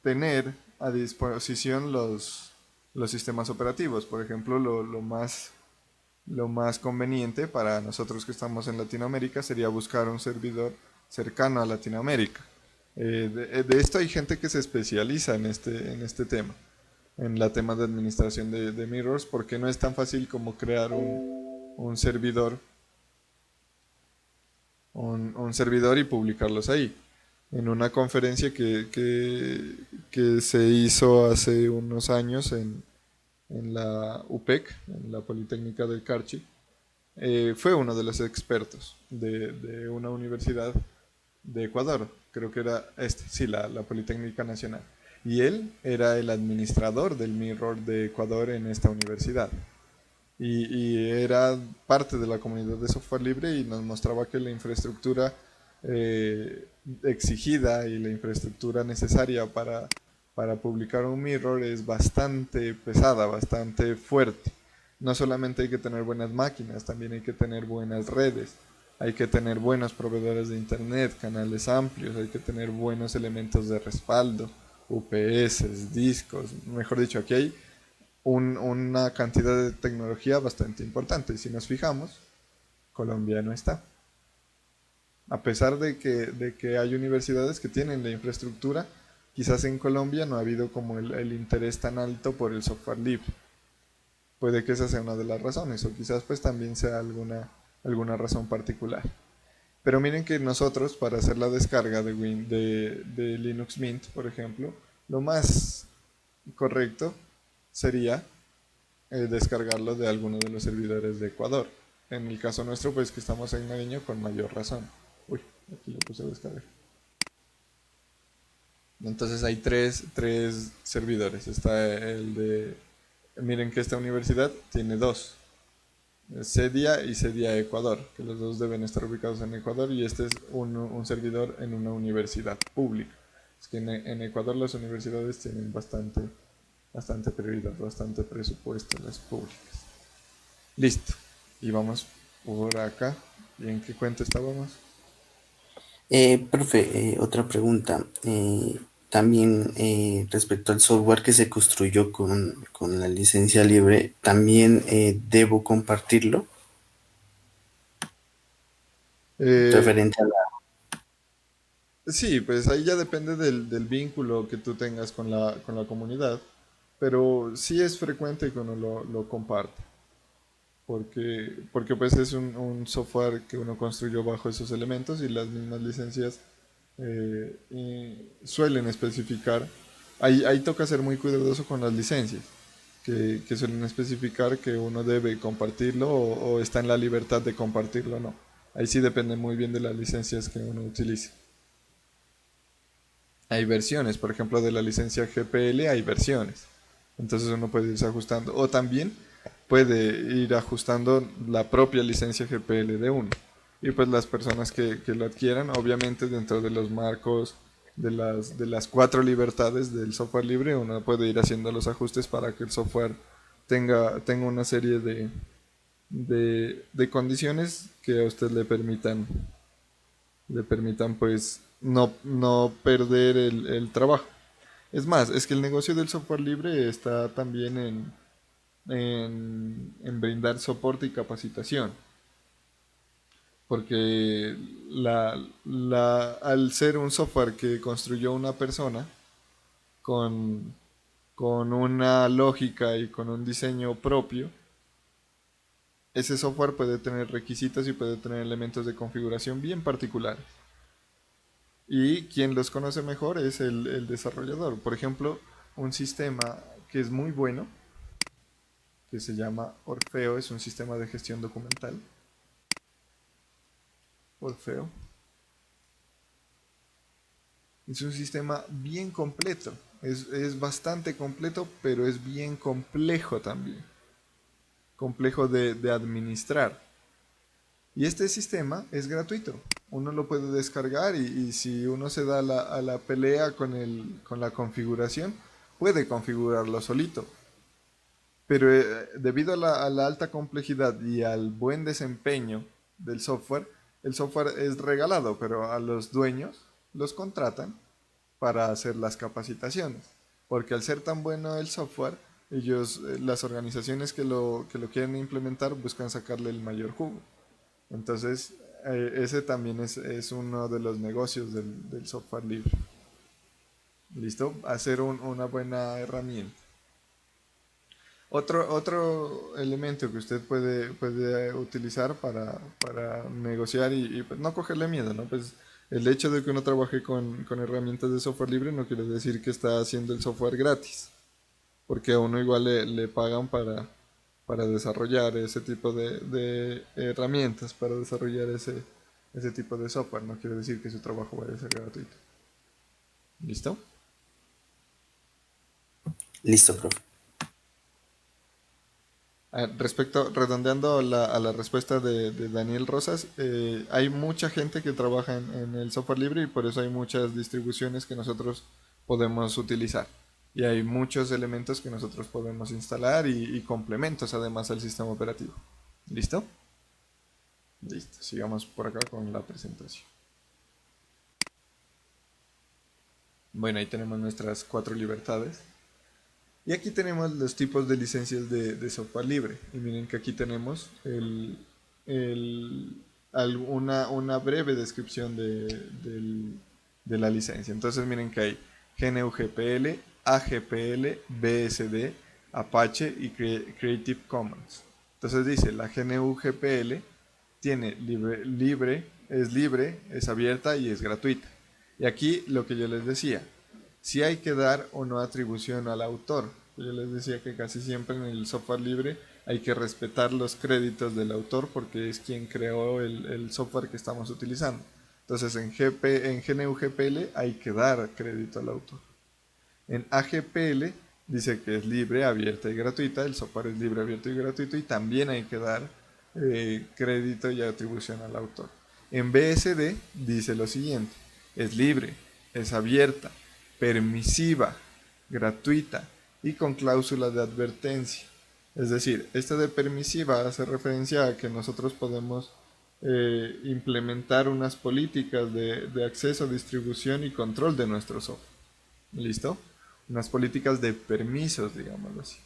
tener a disposición los sistemas operativos. Por ejemplo, lo más conveniente para nosotros que estamos en Latinoamérica sería buscar un servidor cercano a Latinoamérica. De esto hay gente que se especializa en este tema, en la tema de administración de mirrors, porque no es tan fácil como crear un servidor, un servidor y publicarlos ahí. En una conferencia que se hizo hace unos años en la UPEC, en la Politécnica del Carchi, fue uno de los expertos de una universidad de Ecuador, creo que era sí, la Politécnica Nacional. Y él era el administrador del Mirror de Ecuador en esta universidad. Y era parte de la comunidad de software libre y nos mostraba que la infraestructura exigida y la infraestructura necesaria para publicar un mirror es bastante pesada, bastante fuerte. No solamente hay que tener buenas máquinas, también hay que tener buenas redes, hay que tener buenos proveedores de internet, canales amplios, hay que tener buenos elementos de respaldo, UPS, discos, mejor dicho, aquí hay una cantidad de tecnología bastante importante. Y si nos fijamos, Colombia no está. A pesar de que hay universidades que tienen la infraestructura, quizás en Colombia no ha habido como el interés tan alto por el software libre. Puede que esa sea una de las razones, o quizás pues también sea alguna razón particular. Pero miren que nosotros, para hacer la descarga de Linux Mint, por ejemplo, lo más correcto sería descargarlo de alguno de los servidores de Ecuador. En el caso nuestro, pues que estamos en Nariño, con mayor razón. Uy, aquí lo puse a descargar. Entonces hay tres servidores. Está el de... Miren que esta universidad tiene dos. CEDIA y CEDIA Ecuador, que los dos deben estar ubicados en Ecuador, y este es un servidor en una universidad pública. Es que en Ecuador las universidades tienen bastante prioridad, bastante presupuesto las públicas. Listo. Y vamos por acá. ¿Y en qué cuenta estábamos? Profe, otra pregunta. También respecto al software que se construyó con la licencia libre, ¿también debo compartirlo? Eh, Referente a la... sí, pues ahí ya depende del vínculo que tú tengas con la comunidad, pero sí es frecuente que uno lo comparte, porque pues es un software que uno construyó bajo esos elementos y las mismas licencias y suelen especificar, ahí toca ser muy cuidadoso con las licencias, que suelen especificar que uno debe compartirlo o está en la libertad de compartirlo o no. Ahí sí depende muy bien de las licencias que uno utilice. Hay versiones, por ejemplo, de la licencia GPL hay versiones. Entonces uno puede irse ajustando. O también puede ir ajustando la propia licencia GPL de uno. Y pues las personas que lo adquieran, obviamente dentro de los marcos de las cuatro libertades del software libre, uno puede ir haciendo los ajustes para que el software tenga una serie de condiciones que a usted le permitan pues no perder el trabajo. Es más, es que el negocio del software libre está también en brindar soporte y capacitación, porque al ser un software que construyó una persona con, con una lógica y con un diseño propio, ese software puede tener requisitos y puede tener elementos de configuración bien particulares. Y quien los conoce mejor es el desarrollador. Por ejemplo, un sistema que es muy bueno, que se llama Orfeo, es un sistema de gestión documental. Orfeo. Es un sistema bien completo. Es bastante completo, pero es bien complejo también. Complejo de administrar. Y este sistema es gratuito. Uno lo puede descargar y si uno se da a la pelea con la configuración, puede configurarlo solito. Pero debido a la alta complejidad y al buen desempeño del software, el software es regalado, pero a los dueños los contratan para hacer las capacitaciones. Porque al ser tan bueno el software, ellos, las organizaciones que lo quieren implementar buscan sacarle el mayor jugo. Entonces, ese también es uno de los negocios del software libre. ¿Listo? Hacer una buena herramienta. Otro elemento que usted puede utilizar para negociar y, pues, no cogerle miedo, ¿no? Pues el hecho de que uno trabaje con herramientas de software libre no quiere decir que está haciendo el software gratis, porque a uno igual le pagan para desarrollar ese tipo de herramientas, para desarrollar ese tipo de software. No quiere decir que su trabajo vaya a ser gratuito. ¿Listo? Listo, profe. Respecto, redondeando a la respuesta de Daniel Rosas, hay mucha gente que trabaja en el software libre y por eso hay muchas distribuciones que nosotros podemos utilizar. Y hay muchos elementos que nosotros podemos instalar y complementos además al sistema operativo. ¿Listo? Listo, sigamos por acá con la presentación. Bueno, ahí tenemos nuestras 4 libertades. Y aquí tenemos los tipos de licencias de software libre. Y miren que aquí tenemos una breve descripción de la licencia. Entonces miren que hay GNU-GPL, AGPL, BSD, Apache y Creative Commons. Entonces dice, la GNU-GPL tiene es libre, es abierta y es gratuita. Y aquí lo que yo les decía, si hay que dar o no atribución al autor. Yo les decía que casi siempre en el software libre hay que respetar los créditos del autor porque es quien creó el software que estamos utilizando. Entonces en GNU-GPL hay que dar crédito al autor. En AGPL dice que es libre, abierta y gratuita. El software es libre, abierto y gratuito y también hay que dar crédito y atribución al autor. En BSD dice lo siguiente, es libre, es abierta, permisiva, gratuita y con cláusula de advertencia. Es decir, esta de permisiva hace referencia a que nosotros podemos implementar unas políticas de acceso, distribución y control de nuestro software. ¿Listo? Unas políticas de permisos, digámoslo así.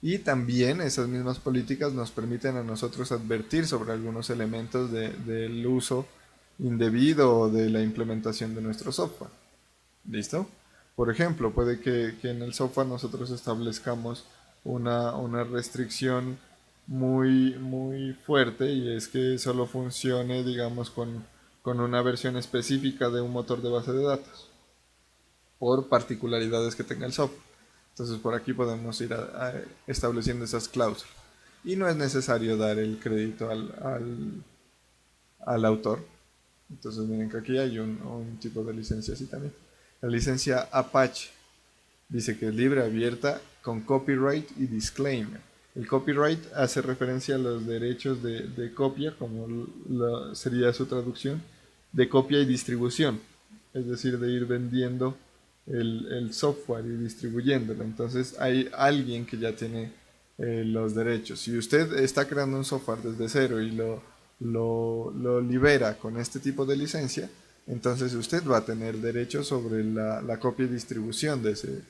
Y también esas mismas políticas nos permiten a nosotros advertir sobre algunos elementos del uso indebido o de la implementación de nuestro software. ¿Listo? Por ejemplo, puede que en el software nosotros establezcamos una restricción muy fuerte y es que solo funcione, digamos, con una versión específica de un motor de base de datos por particularidades que tenga el software. Entonces por aquí podemos ir estableciendo esas cláusulas. Y no es necesario dar el crédito al autor. Entonces miren que aquí hay un tipo de licencia así también. La licencia Apache dice que es libre, abierta, con copyright y disclaimer. El copyright hace referencia a los derechos de copia, como sería su traducción, de copia y distribución. Es decir, de ir vendiendo el software y distribuyéndolo. Entonces hay alguien que ya tiene los derechos. Si usted está creando un software desde cero y lo libera con este tipo de licencia, entonces usted va a tener derechos sobre la copia y distribución de ese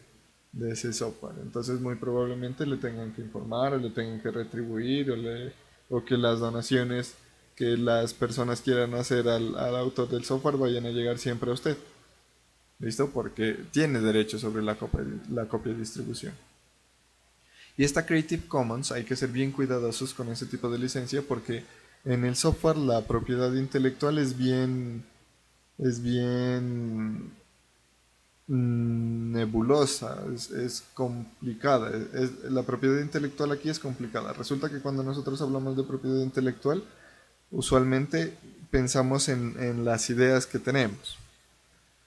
software. Entonces muy probablemente le tengan que informar o le tengan que retribuir o que las donaciones que las personas quieran hacer al autor del software vayan a llegar siempre a usted. ¿Listo? Porque tiene derecho sobre la copia y distribución. Y esta Creative Commons hay que ser bien cuidadosos con ese tipo de licencia porque en el software la propiedad intelectual es bien nebulosa, es complicada. La propiedad intelectual aquí es complicada. Resulta que cuando nosotros hablamos de propiedad intelectual, usualmente pensamos en las ideas que tenemos.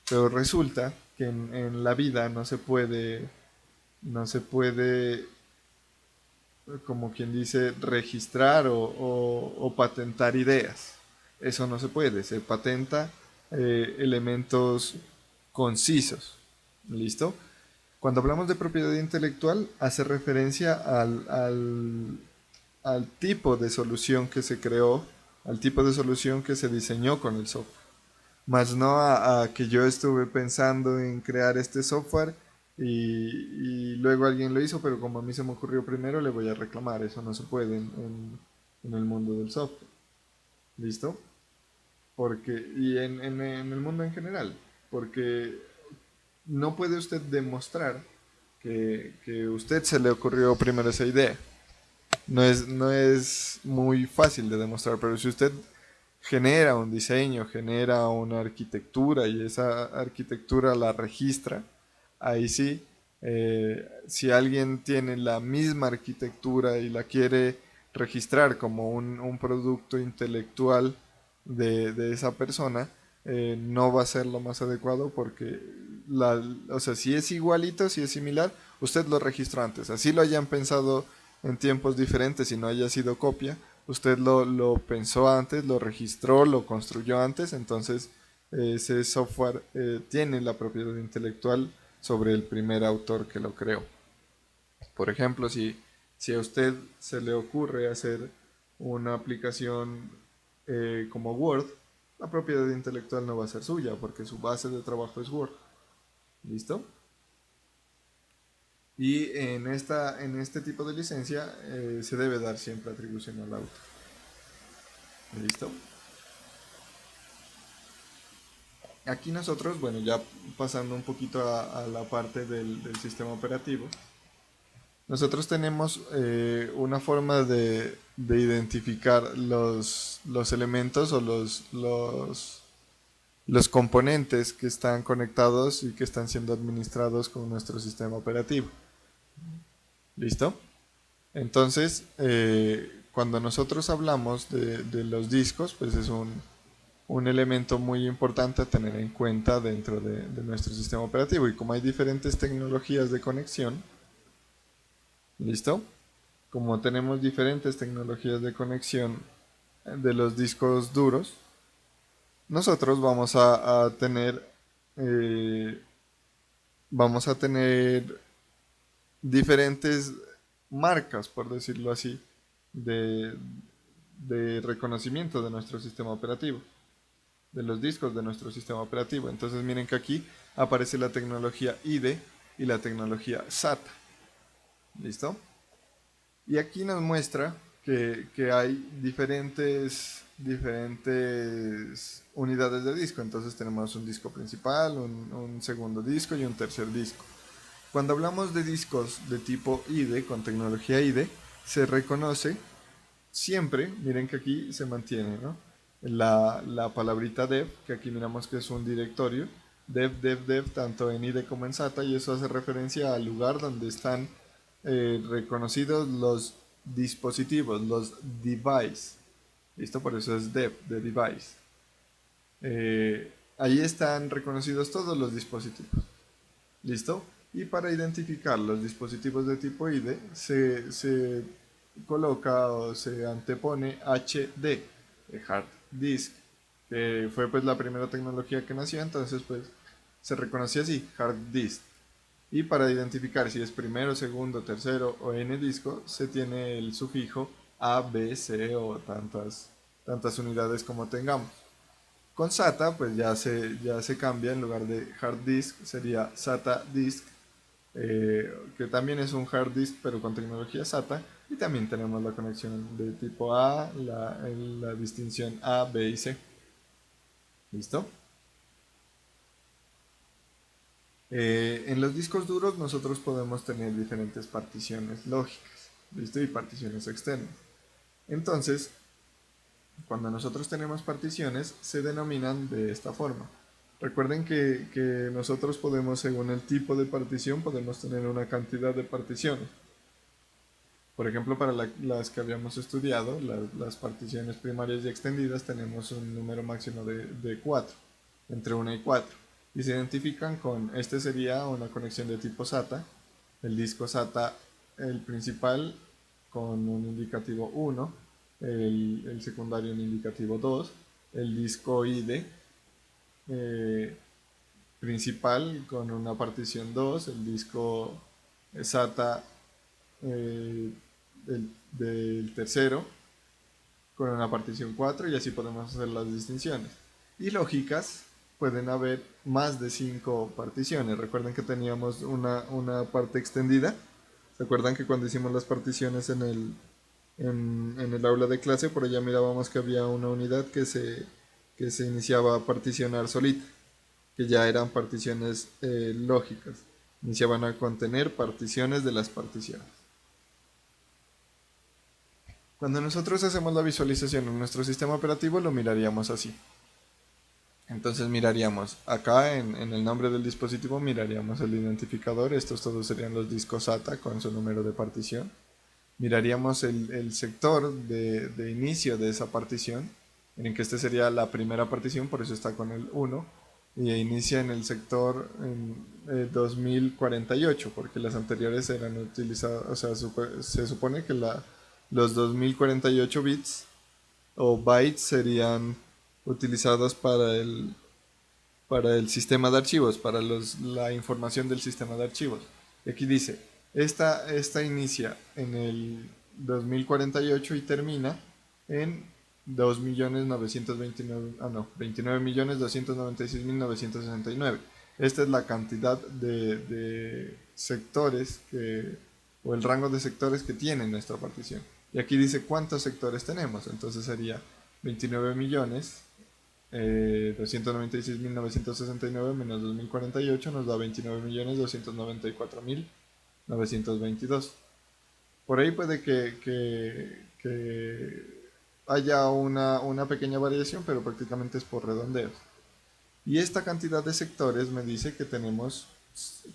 Pero resulta que en la vida no se puede, como quien dice, registrar o patentar ideas. Eso no se puede, se patenta elementos concisos. ¿Listo? Cuando hablamos de propiedad intelectual, hace referencia al tipo de solución que se creó, al tipo de solución que se diseñó con el software. Más no a que yo estuve pensando en crear este software y luego alguien lo hizo, pero como a mí se me ocurrió primero, le voy a reclamar. Eso no se puede en el mundo del software. ¿Listo? Y en el mundo en general. Porque no puede usted demostrar que usted se le ocurrió primero esa idea. No es muy fácil de demostrar, pero si usted genera un diseño, genera una arquitectura y esa arquitectura la registra, ahí sí, si alguien tiene la misma arquitectura y la quiere registrar como un producto intelectual de esa persona, no va a ser lo más adecuado porque, o sea, si es igualito, si es similar, usted lo registró antes. Así lo hayan pensado en tiempos diferentes y no haya sido copia, usted lo pensó antes, lo registró, lo construyó antes, entonces ese software tiene la propiedad intelectual sobre el primer autor que lo creó. Por ejemplo, si a usted se le ocurre hacer una aplicación como Word, la propiedad intelectual no va a ser suya porque su base de trabajo es Word. ¿Listo? Y en este tipo de licencia se debe dar siempre atribución al autor. ¿Listo? Aquí nosotros, bueno, ya pasando un poquito a la parte del sistema operativo, nosotros tenemos una forma de identificar los elementos o los componentes que están conectados y que están siendo administrados con nuestro sistema operativo. ¿Listo? Entonces, cuando nosotros hablamos de los discos, pues es un elemento muy importante a tener en cuenta dentro de nuestro sistema operativo. Y como hay diferentes tecnologías de conexión, ¿listo? Como tenemos diferentes tecnologías de conexión de los discos duros, nosotros eh, vamos a tener diferentes marcas, por decirlo así, de, de reconocimiento de nuestro sistema operativo, de los discos de nuestro sistema operativo. Entonces miren que aquí aparece la tecnología IDE y la tecnología SATA. ¿Listo? Y aquí nos muestra que hay diferentes unidades de disco. Entonces tenemos un disco principal, un segundo disco y un tercer disco. Cuando hablamos de discos de tipo IDE, con tecnología IDE, se reconoce siempre, miren que aquí se mantiene, ¿no? La palabrita dev, que aquí miramos que es un directorio, dev, tanto en IDE como en SATA, y eso hace referencia al lugar donde están reconocidos los dispositivos, los device. ¿Listo? Por eso es dev, de device. Ahí están reconocidos todos los dispositivos. ¿Listo? Y para identificar los dispositivos de tipo IDE se coloca o se antepone HD, Hard Disk, que fue pues la primera tecnología que nació, entonces pues se reconocía así, Hard Disk. Y para identificar si es primero, segundo, tercero o N disco, se tiene el sufijo A, B, C o tantas unidades como tengamos. Con SATA, pues ya se cambia, en lugar de hard disk sería SATA disk, que también es un hard disk pero con tecnología SATA. Y también tenemos la conexión de tipo A, la distinción A, B y C. ¿Listo? En los discos duros nosotros podemos tener diferentes particiones lógicas, ¿listo? Y particiones externas. Entonces, cuando nosotros tenemos particiones, se denominan de esta forma: Recuerden que nosotros podemos, según el tipo de partición, podemos tener una cantidad de particiones. Por ejemplo, para las que habíamos estudiado, las particiones primarias y extendidas, tenemos un número máximo de 4, entre 1 y 4. Y se identifican con, este sería una conexión de tipo SATA, el disco SATA, el principal con un indicativo 1, el secundario un indicativo 2, el disco IDE eh, principal con una partición 2, el disco SATA eh, del tercero con una partición 4 y así podemos hacer las distinciones. Y lógicas, pueden haber más de 5 particiones. Recuerden que teníamos una parte extendida. ¿Se acuerdan que cuando hicimos las particiones en el aula de clase, por allá mirábamos que había una unidad que se iniciaba a particionar solita, que ya eran particiones lógicas? Iniciaban a contener particiones de las particiones. Cuando nosotros hacemos la visualización en nuestro sistema operativo, lo miraríamos así. Entonces miraríamos acá en el nombre del dispositivo, miraríamos el identificador. Estos todos serían los discos SATA con su número de partición. Miraríamos el sector de inicio de esa partición, en que este sería la primera partición, por eso está con el 1, y inicia en el sector 2048, porque las anteriores eran utilizadas, o sea, se supone que los 2048 bits o bytes serían utilizados para el sistema de archivos, para la información del sistema de archivos. Y aquí dice, esta inicia en el 2048 y termina en 29.296.969. Esta es la cantidad de sectores o el rango de sectores que tiene nuestra partición. Y aquí dice cuántos sectores tenemos, entonces sería 29 millones 296.969 menos 2048 nos da 29.294.922. Por ahí puede que haya una pequeña variación, pero prácticamente es por redondeos. Y esta cantidad de sectores me dice que tenemos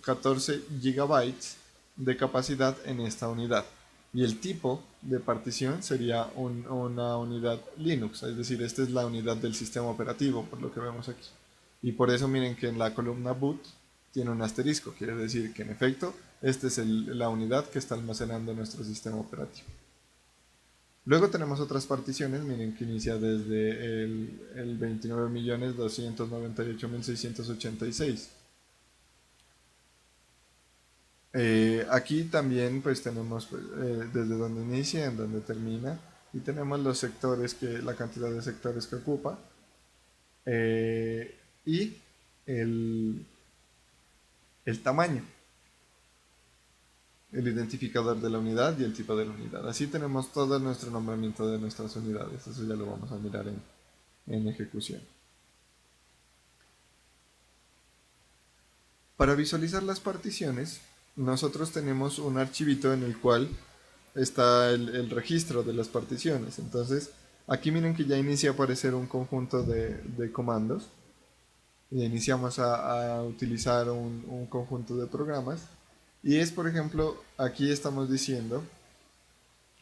14 gigabytes de capacidad en esta unidad. Y el tipo de partición sería una unidad Linux, es decir, esta es la unidad del sistema operativo, por lo que vemos aquí. Y por eso miren que en la columna boot tiene un asterisco, quiere decir que en efecto esta es la unidad que está almacenando nuestro sistema operativo. Luego tenemos otras particiones, miren que inicia desde el 29.298.686. Aquí también pues tenemos desde donde inicia, en donde termina, y tenemos los sectores, la cantidad de sectores que ocupa, y el tamaño, el identificador de la unidad y el tipo de la unidad. Así tenemos todo nuestro nombramiento de nuestras unidades. Eso ya lo vamos a mirar en ejecución. Para visualizar las particiones, nosotros tenemos un archivito en el cual está el registro de las particiones. Entonces, aquí miren que ya inicia a aparecer un conjunto de comandos. Y iniciamos a utilizar un conjunto de programas. Y es, por ejemplo, aquí estamos diciendo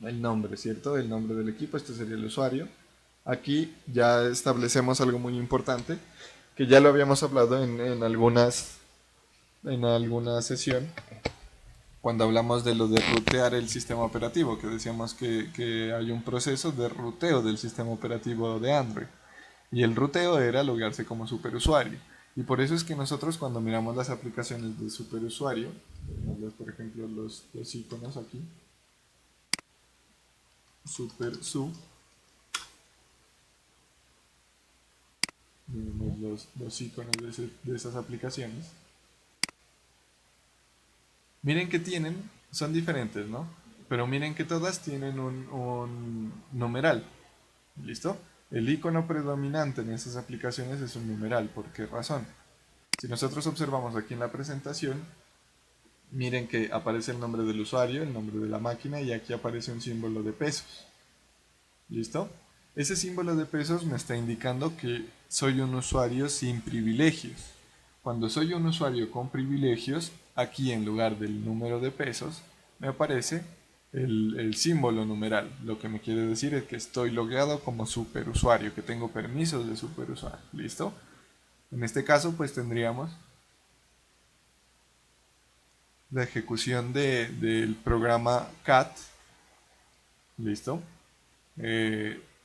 el nombre, ¿cierto? El nombre del equipo, este sería el usuario. Aquí ya establecemos algo muy importante, que ya lo habíamos hablado en alguna sesión, cuando hablamos de lo de rutear el sistema operativo, que decíamos que hay un proceso de ruteo del sistema operativo de Android. Y el ruteo era loguearse como superusuario. Y por eso es que nosotros cuando miramos las aplicaciones de superusuario, por ejemplo los iconos aquí, supersu, miremos los iconos de esas aplicaciones, miren que son diferentes, ¿no? Pero miren que todas tienen un numeral, ¿listo? El icono predominante en esas aplicaciones es un numeral. ¿Por qué razón? Si nosotros observamos aquí en la presentación, miren que aparece el nombre del usuario, el nombre de la máquina y aquí aparece un símbolo de pesos. ¿Listo? Ese símbolo de pesos me está indicando que soy un usuario sin privilegios. Cuando soy un usuario con privilegios, aquí en lugar del número de pesos, me aparece el símbolo numeral. Lo que me quiere decir es que estoy logueado como superusuario, que tengo permisos de superusuario. ¿Listo? En este caso, pues tendríamos la ejecución del programa cat, ¿listo?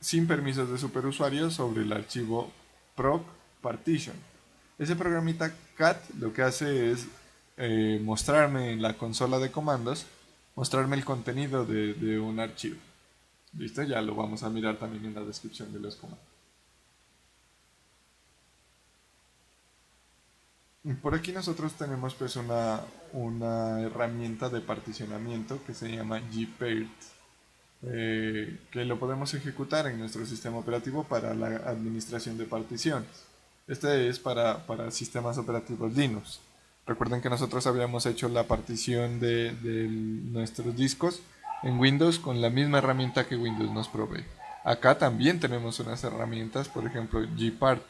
Sin permisos de superusuario sobre el archivo proc partition. Ese programita cat lo que hace es mostrarme en la consola de comandos, mostrarme el contenido de un archivo. ¿Listo? Ya lo vamos a mirar también en la descripción de los comandos. Por aquí nosotros tenemos pues una herramienta de particionamiento que se llama gpaired, que lo podemos ejecutar en nuestro sistema operativo para la administración de particiones. Este es para sistemas operativos Linux. Recuerden que nosotros habíamos hecho la partición de nuestros discos en Windows con la misma herramienta que Windows nos provee. Acá también tenemos unas herramientas, por ejemplo gpart,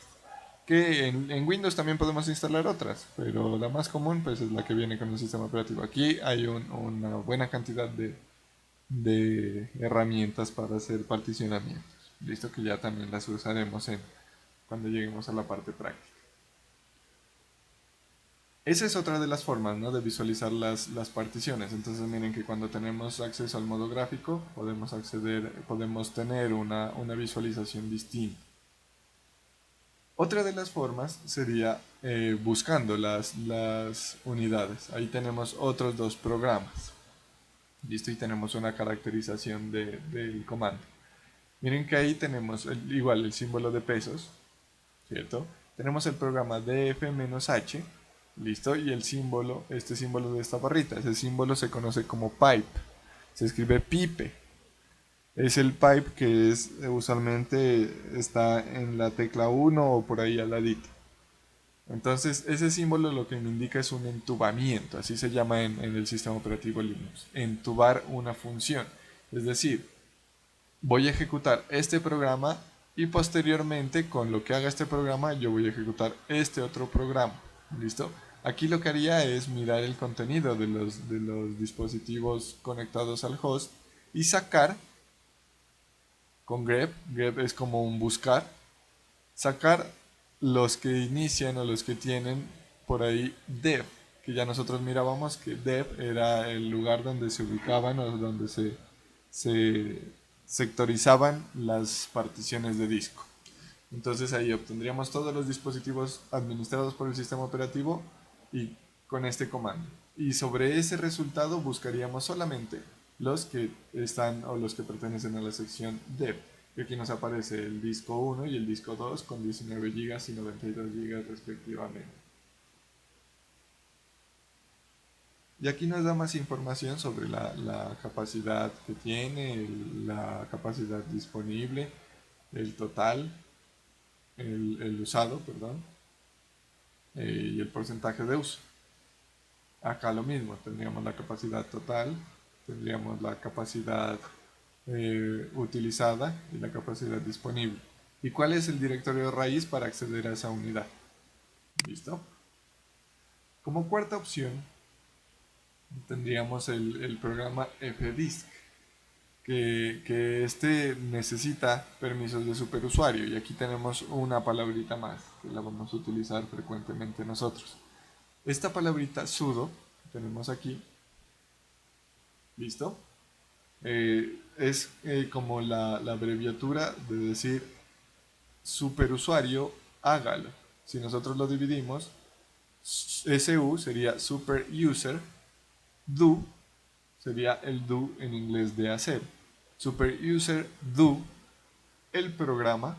que en Windows también podemos instalar otras, pero la más común pues es la que viene con el sistema operativo. Aquí hay una buena cantidad de herramientas para hacer particionamientos. Listo, que ya también las usaremos cuando lleguemos a la parte práctica. Esa es otra de las formas, ¿no?, de visualizar las particiones. Entonces miren que cuando tenemos acceso al modo gráfico podemos tener una visualización distinta. Otra de las formas sería buscando las unidades. Ahí tenemos otros dos programas. Listo, y tenemos una caracterización del comando. Miren que ahí tenemos igual el símbolo de pesos, ¿cierto? Tenemos el programa df-h, listo, y este símbolo de esta barrita. Ese símbolo se conoce como pipe, se escribe pipe. Es el pipe que usualmente está en la tecla 1 o por ahí al ladito. Entonces ese símbolo lo que me indica es un entubamiento, así se llama en el sistema operativo Linux, entubar una función. Es decir, voy a ejecutar este programa y posteriormente con lo que haga este programa yo voy a ejecutar este otro programa. ¿Listo? Aquí lo que haría es mirar el contenido de los dispositivos conectados al host y sacar con grep es como un buscar, sacar los que inician o los que tienen por ahí dev, que ya nosotros mirábamos que dev era el lugar donde se ubicaban o donde se sectorizaban las particiones de disco. Entonces ahí obtendríamos todos los dispositivos administrados por el sistema operativo y con este comando. Y sobre ese resultado buscaríamos solamente los que están o los que pertenecen a la sección dev. Y aquí nos aparece el disco 1 y el disco 2 con 19 GB y 92 GB respectivamente. Y aquí nos da más información sobre la capacidad que tiene, la capacidad disponible, el total, el usado, perdón, y el porcentaje de uso. Acá lo mismo, tendríamos la capacidad total, tendríamos la capacidad utilizada y la capacidad disponible. ¿Y cuál es el directorio de raíz para acceder a esa unidad? ¿Listo? Como cuarta opción tendríamos el programa fdisk, que este necesita permisos de superusuario, y aquí tenemos una palabrita más que la vamos a utilizar frecuentemente nosotros. Esta palabrita sudo que tenemos aquí, ¿listo? Es como la abreviatura de decir superusuario hágalo. Si nosotros lo dividimos, SU sería super user, do sería el do en inglés de hacer. Super user do el programa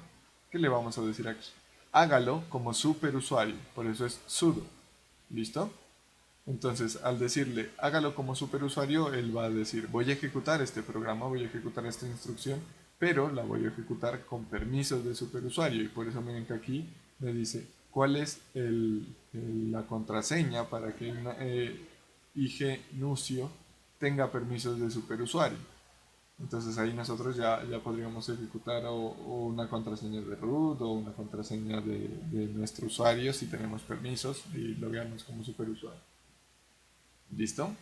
que le vamos a decir aquí. Hágalo como superusuario, por eso es sudo. ¿Listo? Entonces, al decirle hágalo como superusuario, él va a decir voy a ejecutar este programa, voy a ejecutar esta instrucción, pero la voy a ejecutar con permisos de superusuario. Y por eso miren que aquí me dice cuál es la contraseña para que IG Nucio tenga permisos de superusuario. Entonces ahí nosotros ya podríamos ejecutar o una contraseña de root o una contraseña de nuestro usuario si tenemos permisos y loguearnos como superusuario. ¿Listo?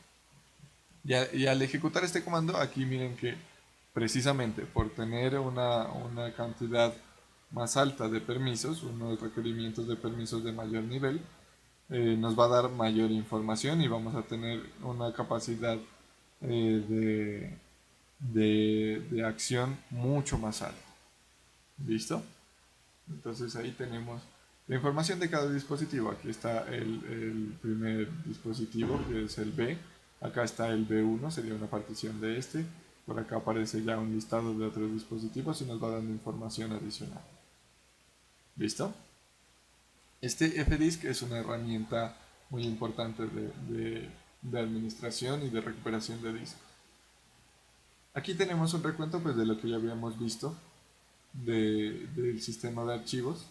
Y al ejecutar este comando, aquí miren que precisamente por tener una cantidad más alta de permisos, unos requerimientos de permisos de mayor nivel, nos va a dar mayor información y vamos a tener una capacidad de acción mucho más alta. ¿Listo? Entonces ahí tenemos la información de cada dispositivo. Aquí está el primer dispositivo, que es el B. Acá está el B1, sería una partición de este. Por acá aparece ya un listado de otros dispositivos y nos va dando información adicional. ¿Listo? Este FDisk es una herramienta muy importante de administración y de recuperación de discos. Aquí tenemos un recuento pues, de lo que ya habíamos visto del sistema de archivos.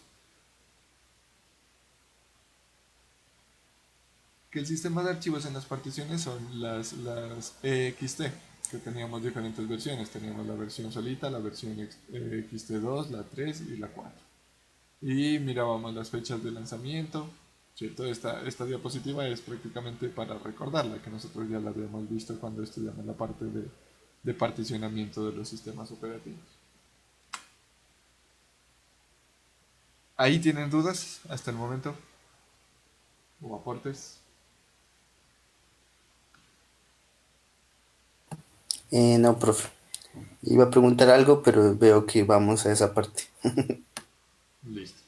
Que el sistema de archivos en las particiones son las EXT, que teníamos diferentes versiones. Teníamos la versión solita, la versión XT2, la 3 y la 4. Y mirábamos las fechas de lanzamiento, ¿cierto? Esta diapositiva es prácticamente para recordarla, que nosotros ya la habíamos visto cuando estudiamos la parte de particionamiento de los sistemas operativos. ¿Ahí tienen dudas hasta el momento? ¿O aportes? No, profe. Iba a preguntar algo, pero veo que vamos a esa parte. Listo.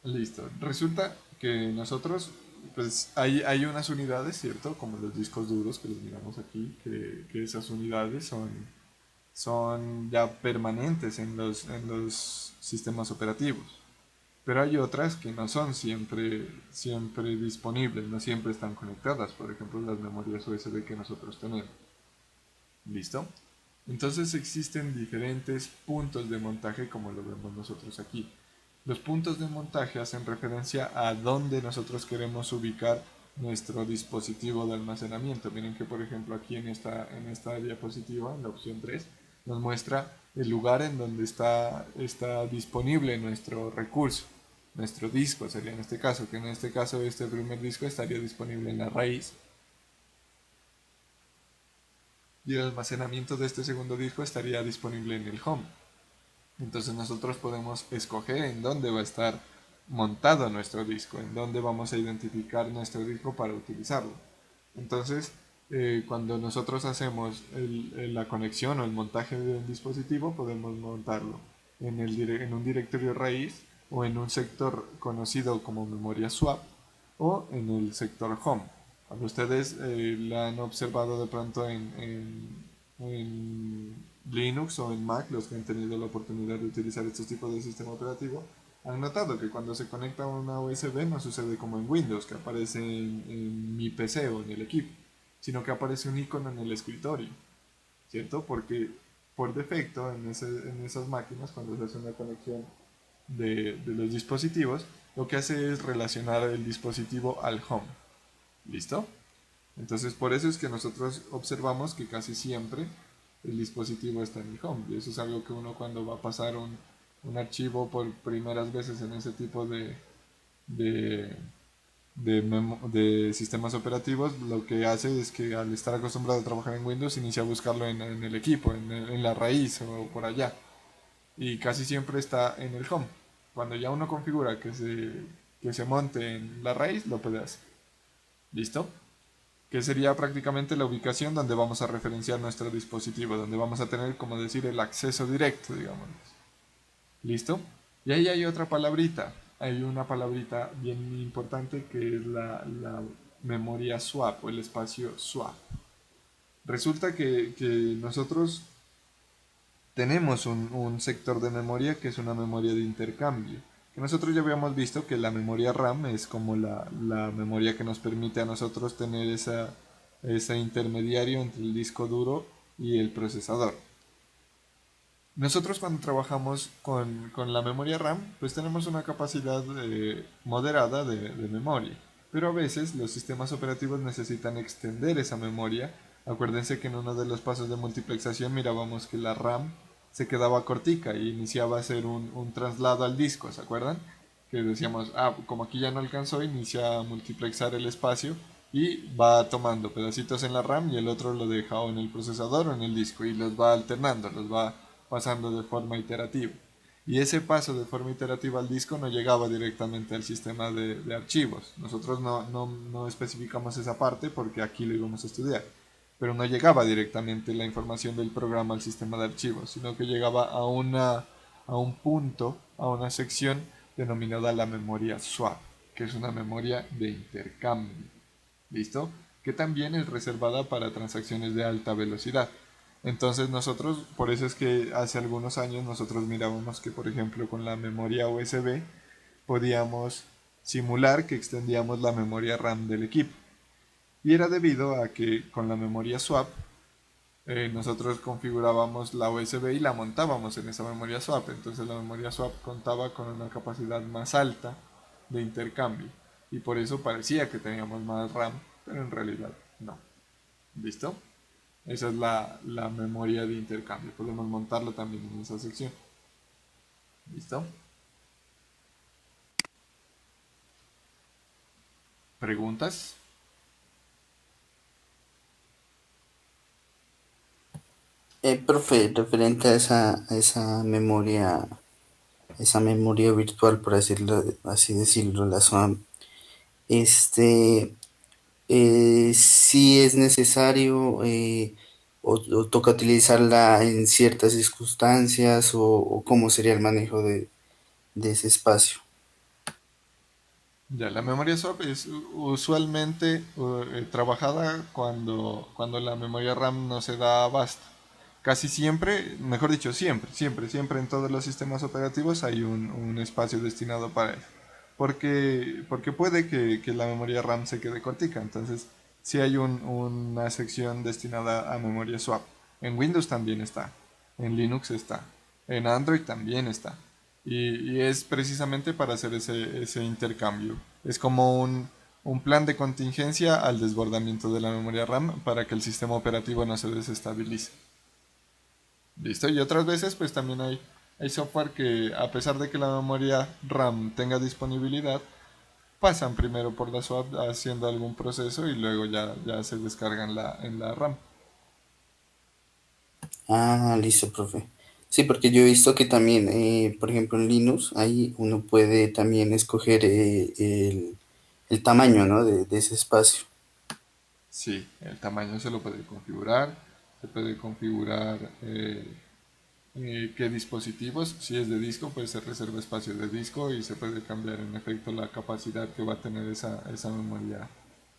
Listo. Resulta que nosotros, pues hay unas unidades, ¿cierto? Como los discos duros que los miramos aquí, que esas unidades son ya permanentes en los sistemas operativos. Pero hay otras que no son siempre disponibles, no siempre están conectadas. Por ejemplo, las memorias USB que nosotros tenemos. ¿Listo? Entonces existen diferentes puntos de montaje como lo vemos nosotros aquí. Los puntos de montaje hacen referencia a dónde nosotros queremos ubicar nuestro dispositivo de almacenamiento. Miren que por ejemplo aquí en esta diapositiva, en la opción 3, nos muestra el lugar en donde está disponible nuestro recurso, nuestro disco sería en este caso, que en este caso este primer disco estaría disponible en la raíz y el almacenamiento de este segundo disco estaría disponible en el home. Entonces nosotros podemos escoger en dónde va a estar montado nuestro disco, en dónde vamos a identificar nuestro disco para utilizarlo. Entonces, cuando nosotros hacemos la conexión o el montaje de un dispositivo, podemos montarlo en un directorio raíz o en un sector conocido como memoria swap o en el sector home. Cuando ustedes la han observado de pronto en Linux o en Mac, los que han tenido la oportunidad de utilizar estos tipos de sistema operativo, han notado que cuando se conecta a una USB no sucede como en Windows, que aparece en mi PC o en el equipo, sino que aparece un icono en el escritorio, ¿cierto? Porque por defecto en esas máquinas, cuando se hace una conexión de los dispositivos, lo que hace es relacionar el dispositivo al home. ¿Listo? Entonces por eso es que nosotros observamos que casi siempre el dispositivo está en el home. Y eso es algo que uno cuando va a pasar un archivo por primeras veces en ese tipo de, de sistemas operativos, lo que hace es que al estar acostumbrado a trabajar en Windows, inicia a buscarlo en el equipo, en la raíz o por allá. Y casi siempre está en el home. Cuando ya uno configura que se monte en la raíz, lo puede hacer. ¿Listo? Que sería prácticamente la ubicación donde vamos a referenciar nuestro dispositivo, donde vamos a tener, como decir, el acceso directo, digamos. ¿Listo? Y ahí hay otra palabrita, hay una palabrita bien importante que es la memoria swap o el espacio swap. Resulta que nosotros tenemos un sector de memoria que es una memoria de intercambio. Que nosotros ya habíamos visto que la memoria RAM es como la memoria que nos permite a nosotros tener ese intermediario entre el disco duro y el procesador. Nosotros cuando trabajamos con la memoria RAM, pues tenemos una capacidad moderada de memoria. Pero a veces los sistemas operativos necesitan extender esa memoria Acuérdense que en uno de los pasos de multiplexación mirábamos que la RAM se quedaba cortica y iniciaba a hacer un traslado al disco, ¿se acuerdan? Que decíamos, como aquí ya no alcanzó, inicia a multiplexar el espacio y va tomando pedacitos en la RAM y el otro lo deja o en el procesador o en el disco y los va alternando, los va pasando de forma iterativa. Y ese paso de forma iterativa al disco no llegaba directamente al sistema de archivos. Nosotros no especificamos esa parte porque aquí lo íbamos a estudiar. Pero no llegaba directamente la información del programa al sistema de archivos, sino que llegaba a un punto, a una sección denominada la memoria swap, que es una memoria de intercambio. ¿Listo? Que también es reservada para transacciones de alta velocidad. Entonces nosotros, por eso es que hace algunos años nosotros mirábamos que, por ejemplo, con la memoria USB podíamos simular que extendíamos la memoria RAM del equipo. Y era debido a que con la memoria swap nosotros configurábamos la USB y la montábamos en esa memoria swap. Entonces la memoria swap contaba con una capacidad más alta de intercambio. Y por eso parecía que teníamos más RAM, pero en realidad no. ¿Listo? Esa es la memoria de intercambio. Podemos montarlo también en esa sección. ¿Listo? ¿Preguntas? Profe, referente esa memoria virtual, por así decirlo, la SWAM, este, si es necesario o toca utilizarla en ciertas circunstancias o cómo sería el manejo de ese espacio. Ya, la memoria swap es usualmente trabajada cuando la memoria RAM no se da abasto. Casi siempre, mejor dicho, siempre en todos los sistemas operativos hay un espacio destinado para eso. Porque puede que la memoria RAM se quede cortica. Entonces, sí hay una sección destinada a memoria swap. En Windows también está. En Linux está. En Android también está. Y es precisamente para hacer ese intercambio. Es como un plan de contingencia al desbordamiento de la memoria RAM para que el sistema operativo no se desestabilice. ¿Listo? Y otras veces pues también hay software que a pesar de que la memoria RAM tenga disponibilidad, pasan primero por la swap haciendo algún proceso y luego ya se descargan en la RAM. Ah, listo, profe. Sí, porque yo he visto que también, por ejemplo, en Linux, ahí uno puede también escoger el tamaño, ¿no? De ese espacio. Sí, el tamaño se lo puede configurar, se puede configurar qué dispositivos, si es de disco, pues se reserva espacio de disco y se puede cambiar en efecto la capacidad que va a tener esa memoria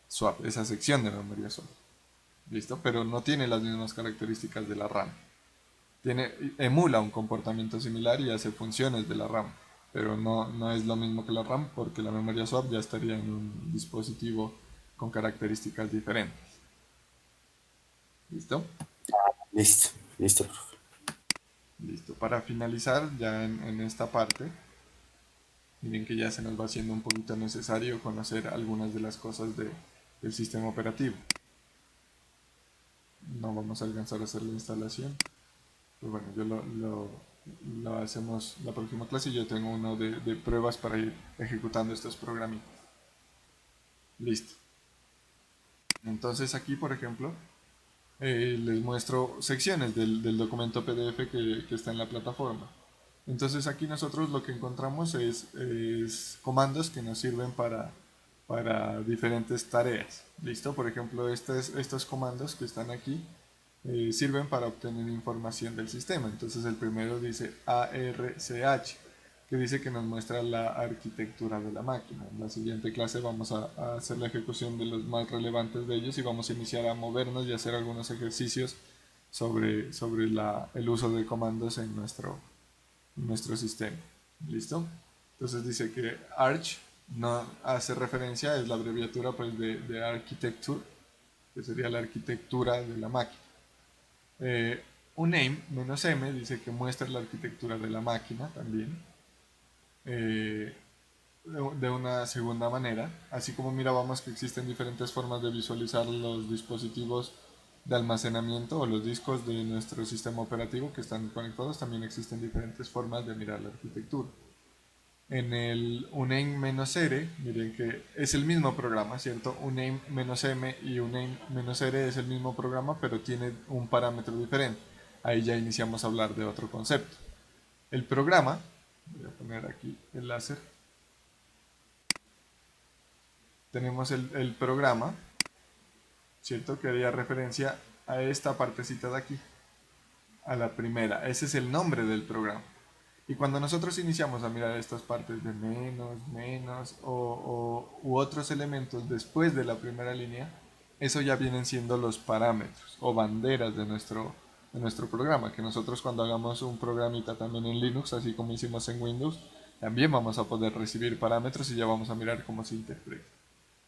swap, esa sección de memoria swap. ¿Listo? Pero no tiene las mismas características de la RAM. Emula un comportamiento similar y hace funciones de la RAM, pero no es lo mismo que la RAM porque la memoria swap ya estaría en un dispositivo con características diferentes. ¿Listo? Listo, listo, profe. Listo. Para finalizar ya en esta parte, miren que ya se nos va haciendo un poquito necesario conocer algunas de las cosas del sistema operativo. No vamos a alcanzar a hacer la instalación. Pues bueno, lo hacemos la próxima clase y yo tengo uno de pruebas para ir ejecutando estos programitas. Listo. Entonces aquí, por ejemplo, les muestro secciones del documento PDF que está en la plataforma. Entonces aquí nosotros lo que encontramos es comandos que nos sirven para diferentes tareas. ¿Listo? Por ejemplo, estos comandos que están aquí sirven para obtener información del sistema. Entonces el primero dice ARCH, que dice que nos muestra la arquitectura de la máquina. En la siguiente clase vamos a hacer la ejecución de los más relevantes de ellos y vamos a iniciar a movernos y hacer algunos ejercicios sobre el uso de comandos en nuestro sistema. ¿Listo? Entonces dice que Arch no hace referencia, es la abreviatura pues, de Architecture, que sería la arquitectura de la máquina. Uname -m dice que muestra la arquitectura de la máquina también. Eh, de una segunda manera, así como mirábamos que existen diferentes formas de visualizar los dispositivos de almacenamiento o los discos de nuestro sistema operativo que están conectados, también existen diferentes formas de mirar la arquitectura. En el uname-r, miren que es el mismo programa, ¿cierto? Uname-m y uname-r es el mismo programa, pero tiene un parámetro diferente. Ahí ya iniciamos a hablar de otro concepto. El programa, voy a poner aquí el láser, tenemos el programa, ¿cierto? Que haría referencia a esta partecita de aquí, a la primera. Ese es el nombre del programa. Y cuando nosotros iniciamos a mirar estas partes de menos u otros elementos después de la primera línea, eso ya vienen siendo los parámetros o banderas de nuestro programa, que nosotros cuando hagamos un programita también en Linux, así como hicimos en Windows, también vamos a poder recibir parámetros y ya vamos a mirar cómo se interpreta.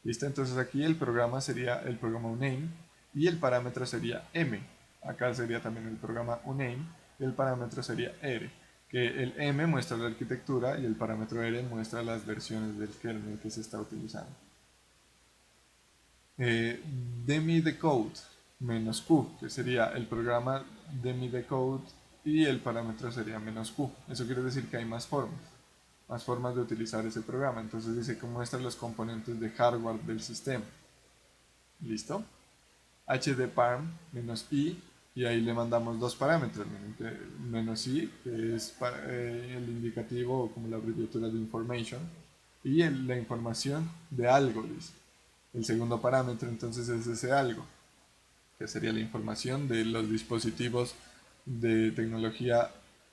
¿Listo? Entonces aquí el programa sería el programa uname y el parámetro sería m. Acá sería también el programa uname y el parámetro sería r, que el m muestra la arquitectura y el parámetro r muestra las versiones del kernel que se está utilizando. Demidecode menos q, que sería el programa demidecode y el parámetro sería menos q. Eso quiere decir que hay más formas de utilizar ese programa. Entonces dice que muestra los componentes de hardware del sistema. ¿Listo? hdparm menos i, y ahí le mandamos dos parámetros, menos i, que es el indicativo o como la abreviatura de information, y la información de algo, dice. El segundo parámetro entonces es ese algo, que sería la información de los dispositivos de tecnología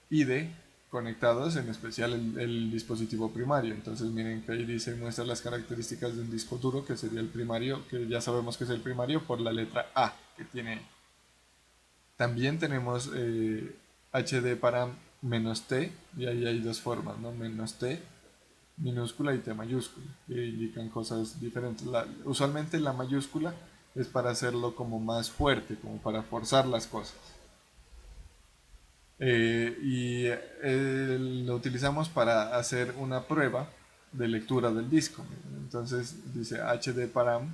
IDE conectados, en especial el dispositivo primario. Entonces miren que ahí dice, muestra las características de un disco duro, que sería el primario, que ya sabemos que es el primario por la letra A que tiene. También tenemos HD para "-t", y ahí hay dos formas, ¿no? "-t", minúscula, y T mayúscula, que indican cosas diferentes. Usualmente la mayúscula es para hacerlo como más fuerte, como para forzar las cosas. Lo utilizamos para hacer una prueba de lectura del disco. Entonces dice hdparm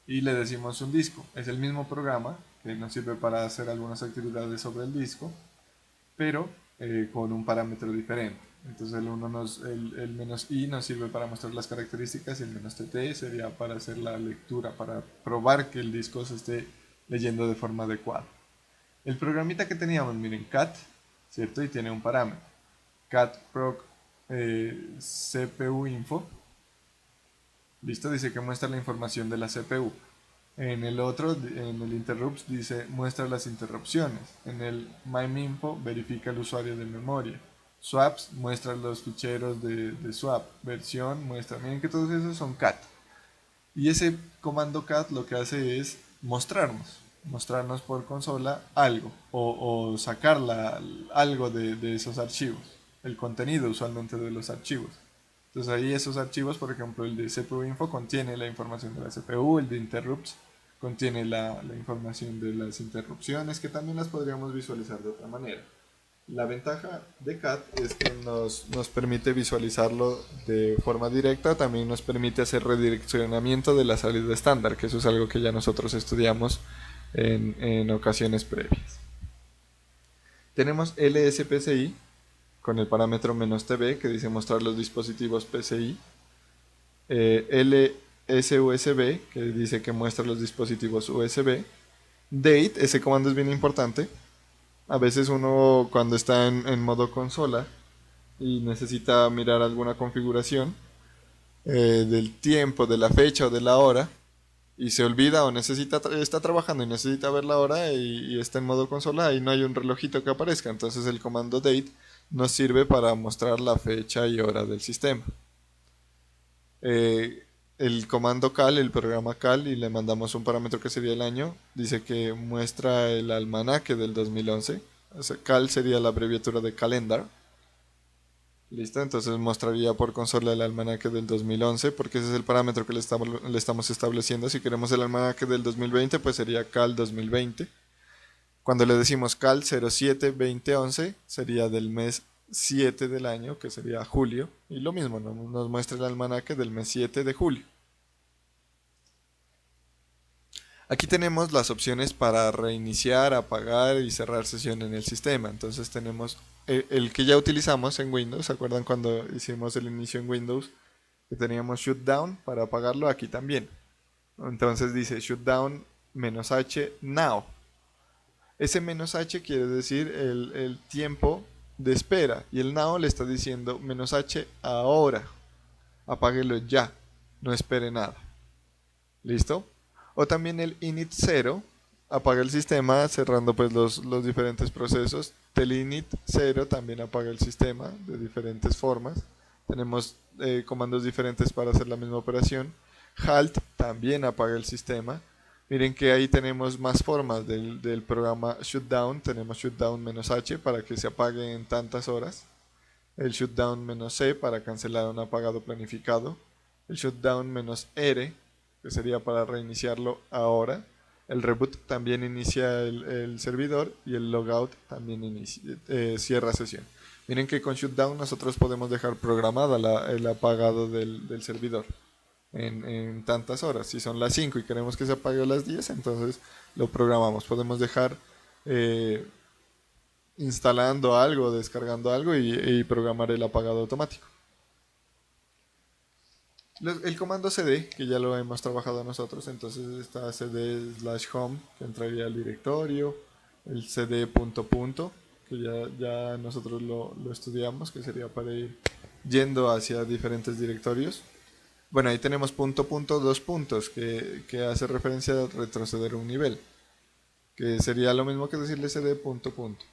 y le decimos un disco. Es el mismo programa que nos sirve para hacer algunas actividades sobre el disco, pero con un parámetro diferente. Entonces el menos "i" nos sirve para mostrar las características y el menos "tt" sería para hacer la lectura, para probar que el disco se esté leyendo de forma adecuada. El programita que teníamos, miren, cat, ¿cierto? Y tiene un parámetro. Cat proc CPU info. Listo, dice que muestra la información de la CPU. En el otro, en el interrupts, dice muestra las interrupciones. En el MIME-info verifica el usuario de memoria. Swaps muestra los ficheros de swap. Versión muestra, miren que todos esos son cat. Y ese comando cat lo que hace es mostrarnos por consola algo o sacar algo de esos archivos, el contenido usualmente de los archivos. Entonces ahí esos archivos, por ejemplo el de CPU info contiene la información de la CPU, el de interrupts contiene la información de las interrupciones, que también las podríamos visualizar de otra manera. La ventaja de CAT es que nos permite visualizarlo de forma directa, también nos permite hacer redireccionamiento de la salida estándar, que eso es algo que ya nosotros estudiamos en ocasiones previas. Tenemos LSPCI con el parámetro "-tb", que dice mostrar los dispositivos PCI. LSUSB, que dice que muestra los dispositivos USB. Date, ese comando es bien importante. A veces uno cuando está en modo consola y necesita mirar alguna configuración del tiempo, de la fecha o de la hora, y se olvida o está trabajando y necesita ver la hora y está en modo consola y no hay un relojito que aparezca. Entonces el comando date nos sirve para mostrar la fecha y hora del sistema. El comando cal, el programa cal, y le mandamos un parámetro que sería el año, dice que muestra el almanaque del 2011. O sea, cal sería la abreviatura de calendar. Listo, entonces mostraría por consola el almanaque del 2011, porque ese es el parámetro que le estamos estableciendo. Si queremos el almanaque del 2020, pues sería cal 2020. Cuando le decimos cal 07-2011, sería del mes 7 del año, que sería julio, y lo mismo, nos muestra el almanaque del mes 7 de julio. Aquí tenemos las opciones para reiniciar, apagar y cerrar sesión en el sistema. Entonces tenemos el que ya utilizamos en Windows. ¿Se acuerdan cuando hicimos el inicio en Windows? Que teníamos shutdown para apagarlo aquí también. Entonces dice shutdown "-h now". Ese "-h" quiere decir el tiempo de espera. Y el now le está diciendo "-h ahora". Apáguelo ya. No espere nada. ¿Listo? O también el init 0 apaga el sistema cerrando pues los diferentes procesos. Telinit 0 también apaga el sistema de diferentes formas. Tenemos comandos diferentes para hacer la misma operación. Halt también apaga el sistema. Miren que ahí tenemos más formas del programa shutdown. Tenemos shutdown "-h" para que se apague en tantas horas. El shutdown "-c" para cancelar un apagado planificado. El shutdown "-r", que sería para reiniciarlo ahora. El reboot también inicia el servidor y el logout también cierra sesión. Miren que con shutdown nosotros podemos dejar programada el apagado del servidor en tantas horas. Si son las 5 y queremos que se apague a las 10, entonces lo programamos. Podemos dejar instalando algo, descargando algo y programar el apagado automático. El comando cd, que ya lo hemos trabajado nosotros, entonces está cd/home, que entraría al directorio, el cd punto punto, que ya nosotros lo estudiamos, que sería para ir yendo hacia diferentes directorios. Bueno, ahí tenemos punto punto, dos puntos, que hace referencia a retroceder un nivel, que sería lo mismo que decirle cd punto punto.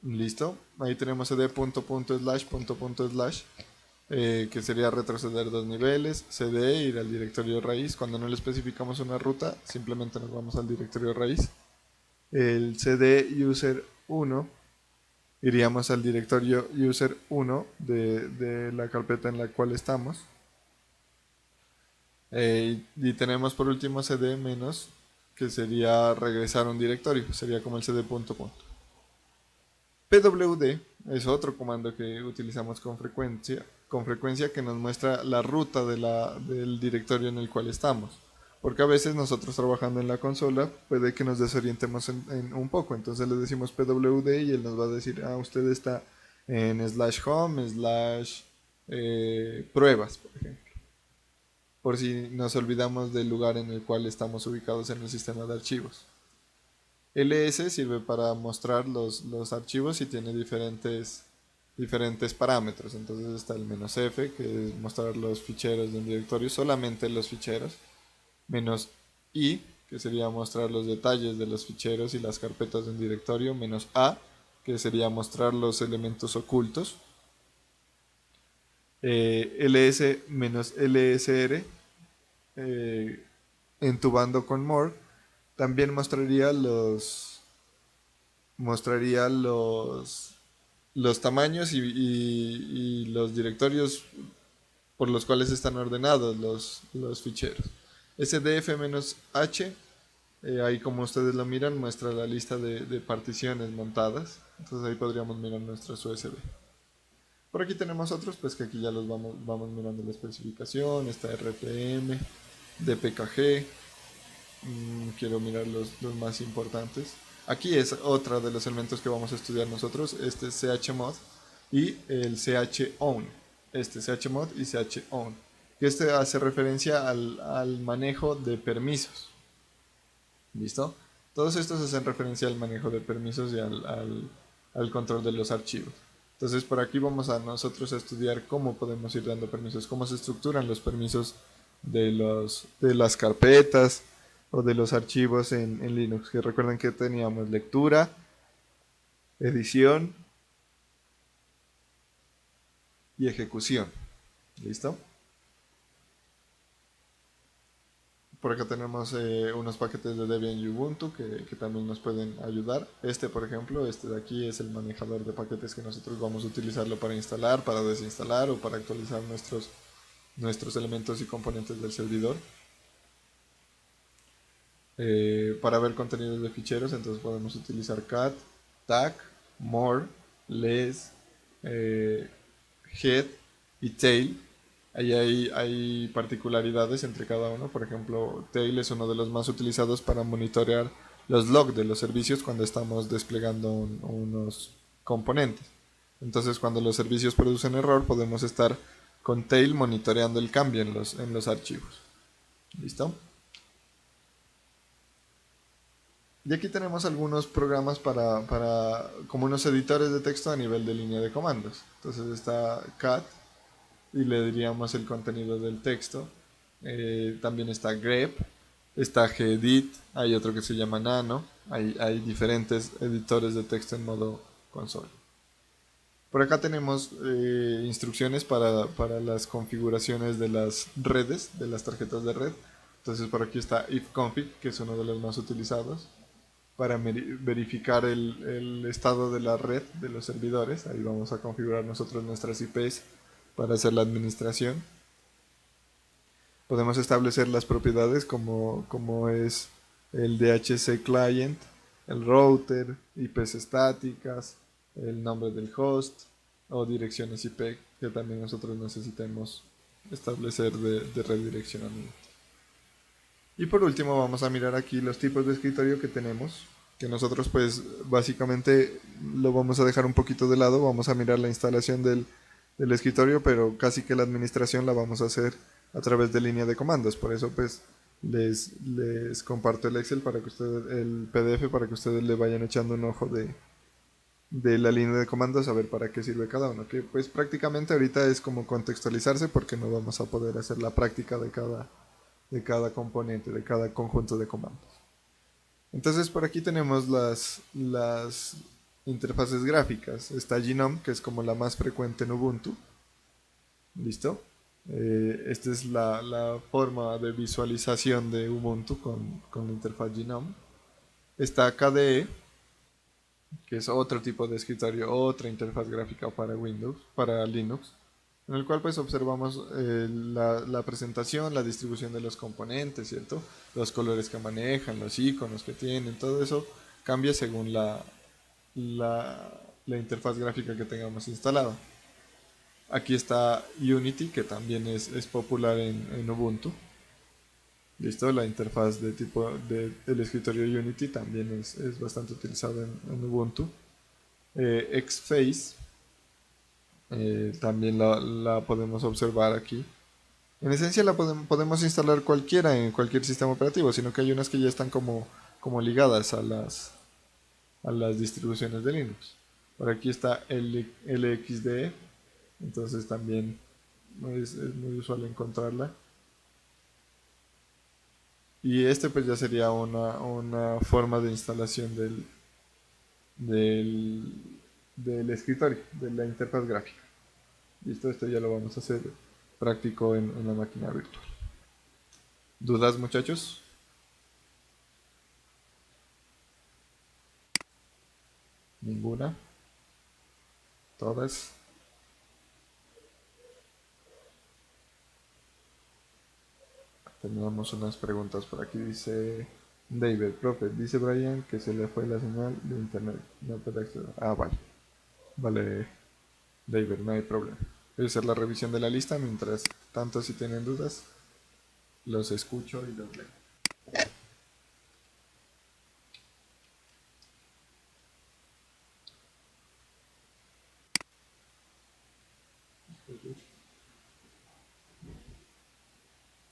Listo, ahí tenemos cd punto punto slash punto punto slash, que sería retroceder dos niveles. Cd, ir al directorio raíz. Cuando no le especificamos una ruta, simplemente nos vamos al directorio raíz. El cd user 1, iríamos al directorio user 1 de la carpeta en la cual estamos. Y tenemos por último cd menos, que sería regresar a un directorio, sería como el cd punto punto. pwd es otro comando que utilizamos con frecuencia, que nos muestra la ruta del directorio en el cual estamos. Porque a veces nosotros trabajando en la consola puede que nos desorientemos en un poco. Entonces le decimos pwd y él nos va a decir, usted está en /home /pruebas, por ejemplo. Por si nos olvidamos del lugar en el cual estamos ubicados en el sistema de archivos. ls sirve para mostrar los archivos y tiene diferentes parámetros. Entonces está el "-f", que es mostrar los ficheros de un directorio, solamente los ficheros. "-i", que sería mostrar los detalles de los ficheros y las carpetas de un directorio. "-a", que sería mostrar los elementos ocultos. "-lsr", entubando con "more", también mostraría los tamaños y los directorios por los cuales están ordenados los ficheros. "-h", ahí como ustedes lo miran, muestra la lista de particiones montadas. Entonces ahí podríamos mirar nuestros USB. Por aquí tenemos otros, pues que aquí ya los vamos mirando la especificación. Está RPM, DPKG. Quiero mirar los más importantes. Aquí es otro de los elementos que vamos a estudiar nosotros. Este es chmod y el chown. Este chmod y chown. Que este hace referencia al manejo de permisos. ¿Listo? Todos estos hacen referencia al manejo de permisos y al control de los archivos. Entonces por aquí vamos a nosotros a estudiar cómo podemos ir dando permisos, cómo se estructuran los permisos de las carpetas o de los archivos en Linux. Que recuerden que teníamos lectura, edición y ejecución. ¿Listo? Por acá tenemos unos paquetes de Debian y Ubuntu que también nos pueden ayudar. Por ejemplo, este de aquí es el manejador de paquetes que nosotros vamos a utilizarlo para instalar, para desinstalar o para actualizar nuestros elementos y componentes del servidor. Para ver contenidos de ficheros, entonces podemos utilizar cat, tag, more, less, head y tail. Ahí hay particularidades entre cada uno. Por ejemplo, Tail es uno de los más utilizados para monitorear los logs de los servicios cuando estamos desplegando unos componentes. Entonces, cuando los servicios producen error, podemos estar con Tail monitoreando el cambio en los archivos. ¿Listo? Y aquí tenemos algunos programas como unos editores de texto a nivel de línea de comandos. Entonces está cat y le diríamos el contenido del texto. También está grep, está gedit, hay otro que se llama nano. Hay diferentes editores de texto en modo consola. Por acá tenemos instrucciones para las configuraciones de las redes, de las tarjetas de red. Entonces por aquí está ifconfig, que es uno de los más utilizados para verificar el estado de la red de los servidores. Ahí vamos a configurar nosotros nuestras IPs para hacer la administración. Podemos establecer las propiedades como es el DHC client, el router, IPs estáticas, el nombre del host o direcciones IP que también nosotros necesitemos establecer de redireccionamiento. Y por último vamos a mirar aquí los tipos de escritorio que tenemos, que nosotros pues básicamente lo vamos a dejar un poquito de lado, vamos a mirar la instalación del escritorio, pero casi que la administración la vamos a hacer a través de línea de comandos, por eso pues les comparto el Excel para que ustedes, el PDF para que ustedes le vayan echando un ojo de la línea de comandos a ver para qué sirve cada uno, que pues prácticamente ahorita es como contextualizarse porque no vamos a poder hacer la práctica de cada componente, de cada conjunto de comandos. Entonces por aquí tenemos las interfaces gráficas. Está Genome, que es como la más frecuente en Ubuntu. ¿Listo? Esta es la forma de visualización de Ubuntu con la interfaz Genome. Está KDE, que es otro tipo de escritorio, otra interfaz gráfica para Windows, para Linux, en el cual pues observamos la presentación, la distribución de los componentes, ¿cierto? Los colores que manejan, los iconos que tienen, todo eso cambia según la interfaz gráfica que tengamos instalada. Aquí está Unity, que también es popular en Ubuntu. Listo, la interfaz de tipo del escritorio Unity también es bastante utilizado en Ubuntu. Xface también la podemos observar aquí. En esencia la podemos instalar cualquiera en cualquier sistema operativo, sino que hay unas que ya están como ligadas a las distribuciones de Linux. Por aquí está el LXDE, entonces también es muy usual encontrarla. Y este pues ya sería una forma de instalación del, del escritorio, de la interfaz gráfica. Listo, esto ya lo vamos a hacer práctico en la máquina virtual. ¿Dudas, muchachos? ¿Ninguna? ¿Todas? Teníamos unas preguntas por aquí. Dice David, profe, dice Brian que se le fue la señal de internet. No puede acceder. Ah, vale. Vale, David, no hay problema. Voy a hacer la revisión de la lista. Mientras tanto, si tienen dudas, los escucho y los leo.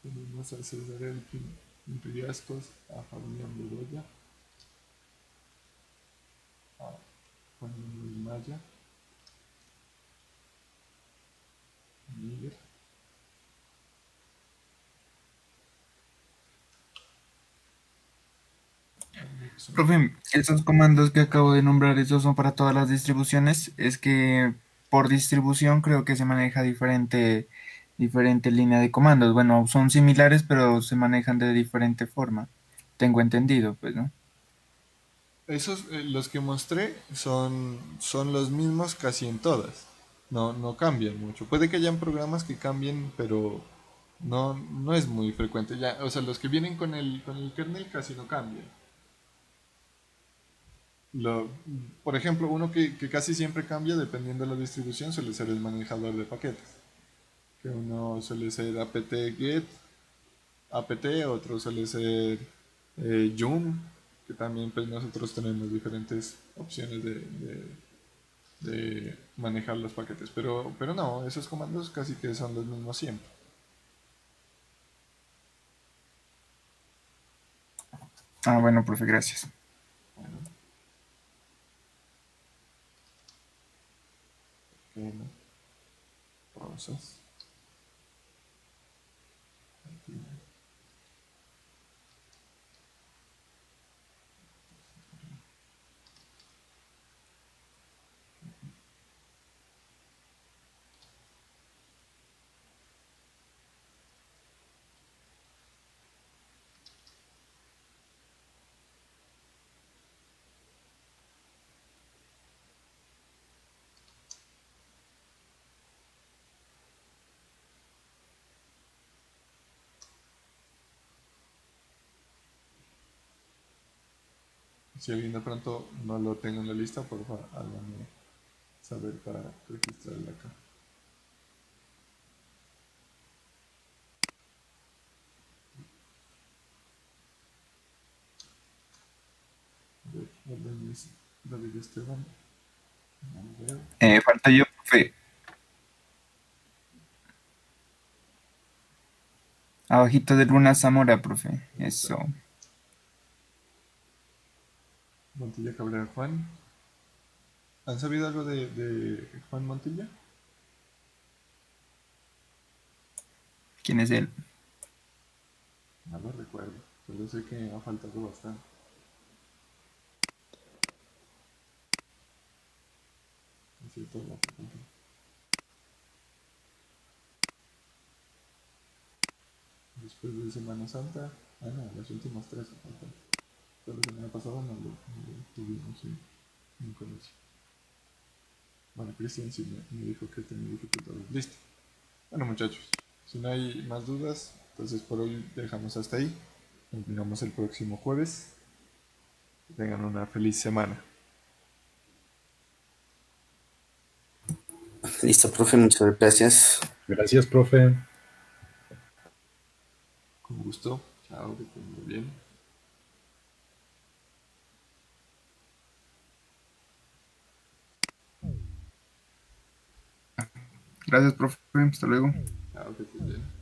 Tenemos a César Elkin Riascos, a Fabián Bedoya, a Juan Manuel Maya, Miguel. Profe, esos comandos que acabo de nombrar, ¿esos son para todas las distribuciones? Es que por distribución creo que se maneja diferente línea de comandos. Bueno, son similares, pero se manejan de diferente forma. Tengo entendido, pues, ¿no? Esos, los que mostré, son los mismos casi en todas. No cambian mucho. Puede que hayan programas que cambien, pero no es muy frecuente. Ya, o sea, los que vienen con el kernel casi no cambian. Lo, por ejemplo, uno que casi siempre cambia dependiendo de la distribución suele ser el manejador de paquetes, que uno suele ser apt-get, apt, otro suele ser yum, que también pues nosotros tenemos diferentes opciones de manejar los paquetes, pero no, esos comandos casi que son los mismos siempre. Ah, bueno, profe, gracias. Bueno, bueno, pausas. Si alguien de pronto no lo tengo en la lista, por favor, háganme saber para registrarla acá. A ver, ¿dónde es David Esteban? No lo veo. Falta yo, profe. Abajito de Luna Zamora, profe. Eso. Montilla Cabrera Juan. ¿Han sabido algo de Juan Montilla? ¿Quién es él? No lo recuerdo, pero sé que ha faltado bastante. Es cierto, la facultad. Después de Semana Santa, no, las últimas tres faltan. Pero la semana pasada no lo tuvimos en colegio. Bueno, Cristian sí me dijo que tenía dificultades. Listo. Bueno, muchachos, si no hay más dudas, entonces por hoy dejamos hasta ahí. Continuamos el próximo jueves. Que tengan una feliz semana. Listo, profe, muchas gracias. Gracias, profe. Con gusto. Chao, que estén muy bien. Gracias, profe. Hasta luego. Chao, que estén bien.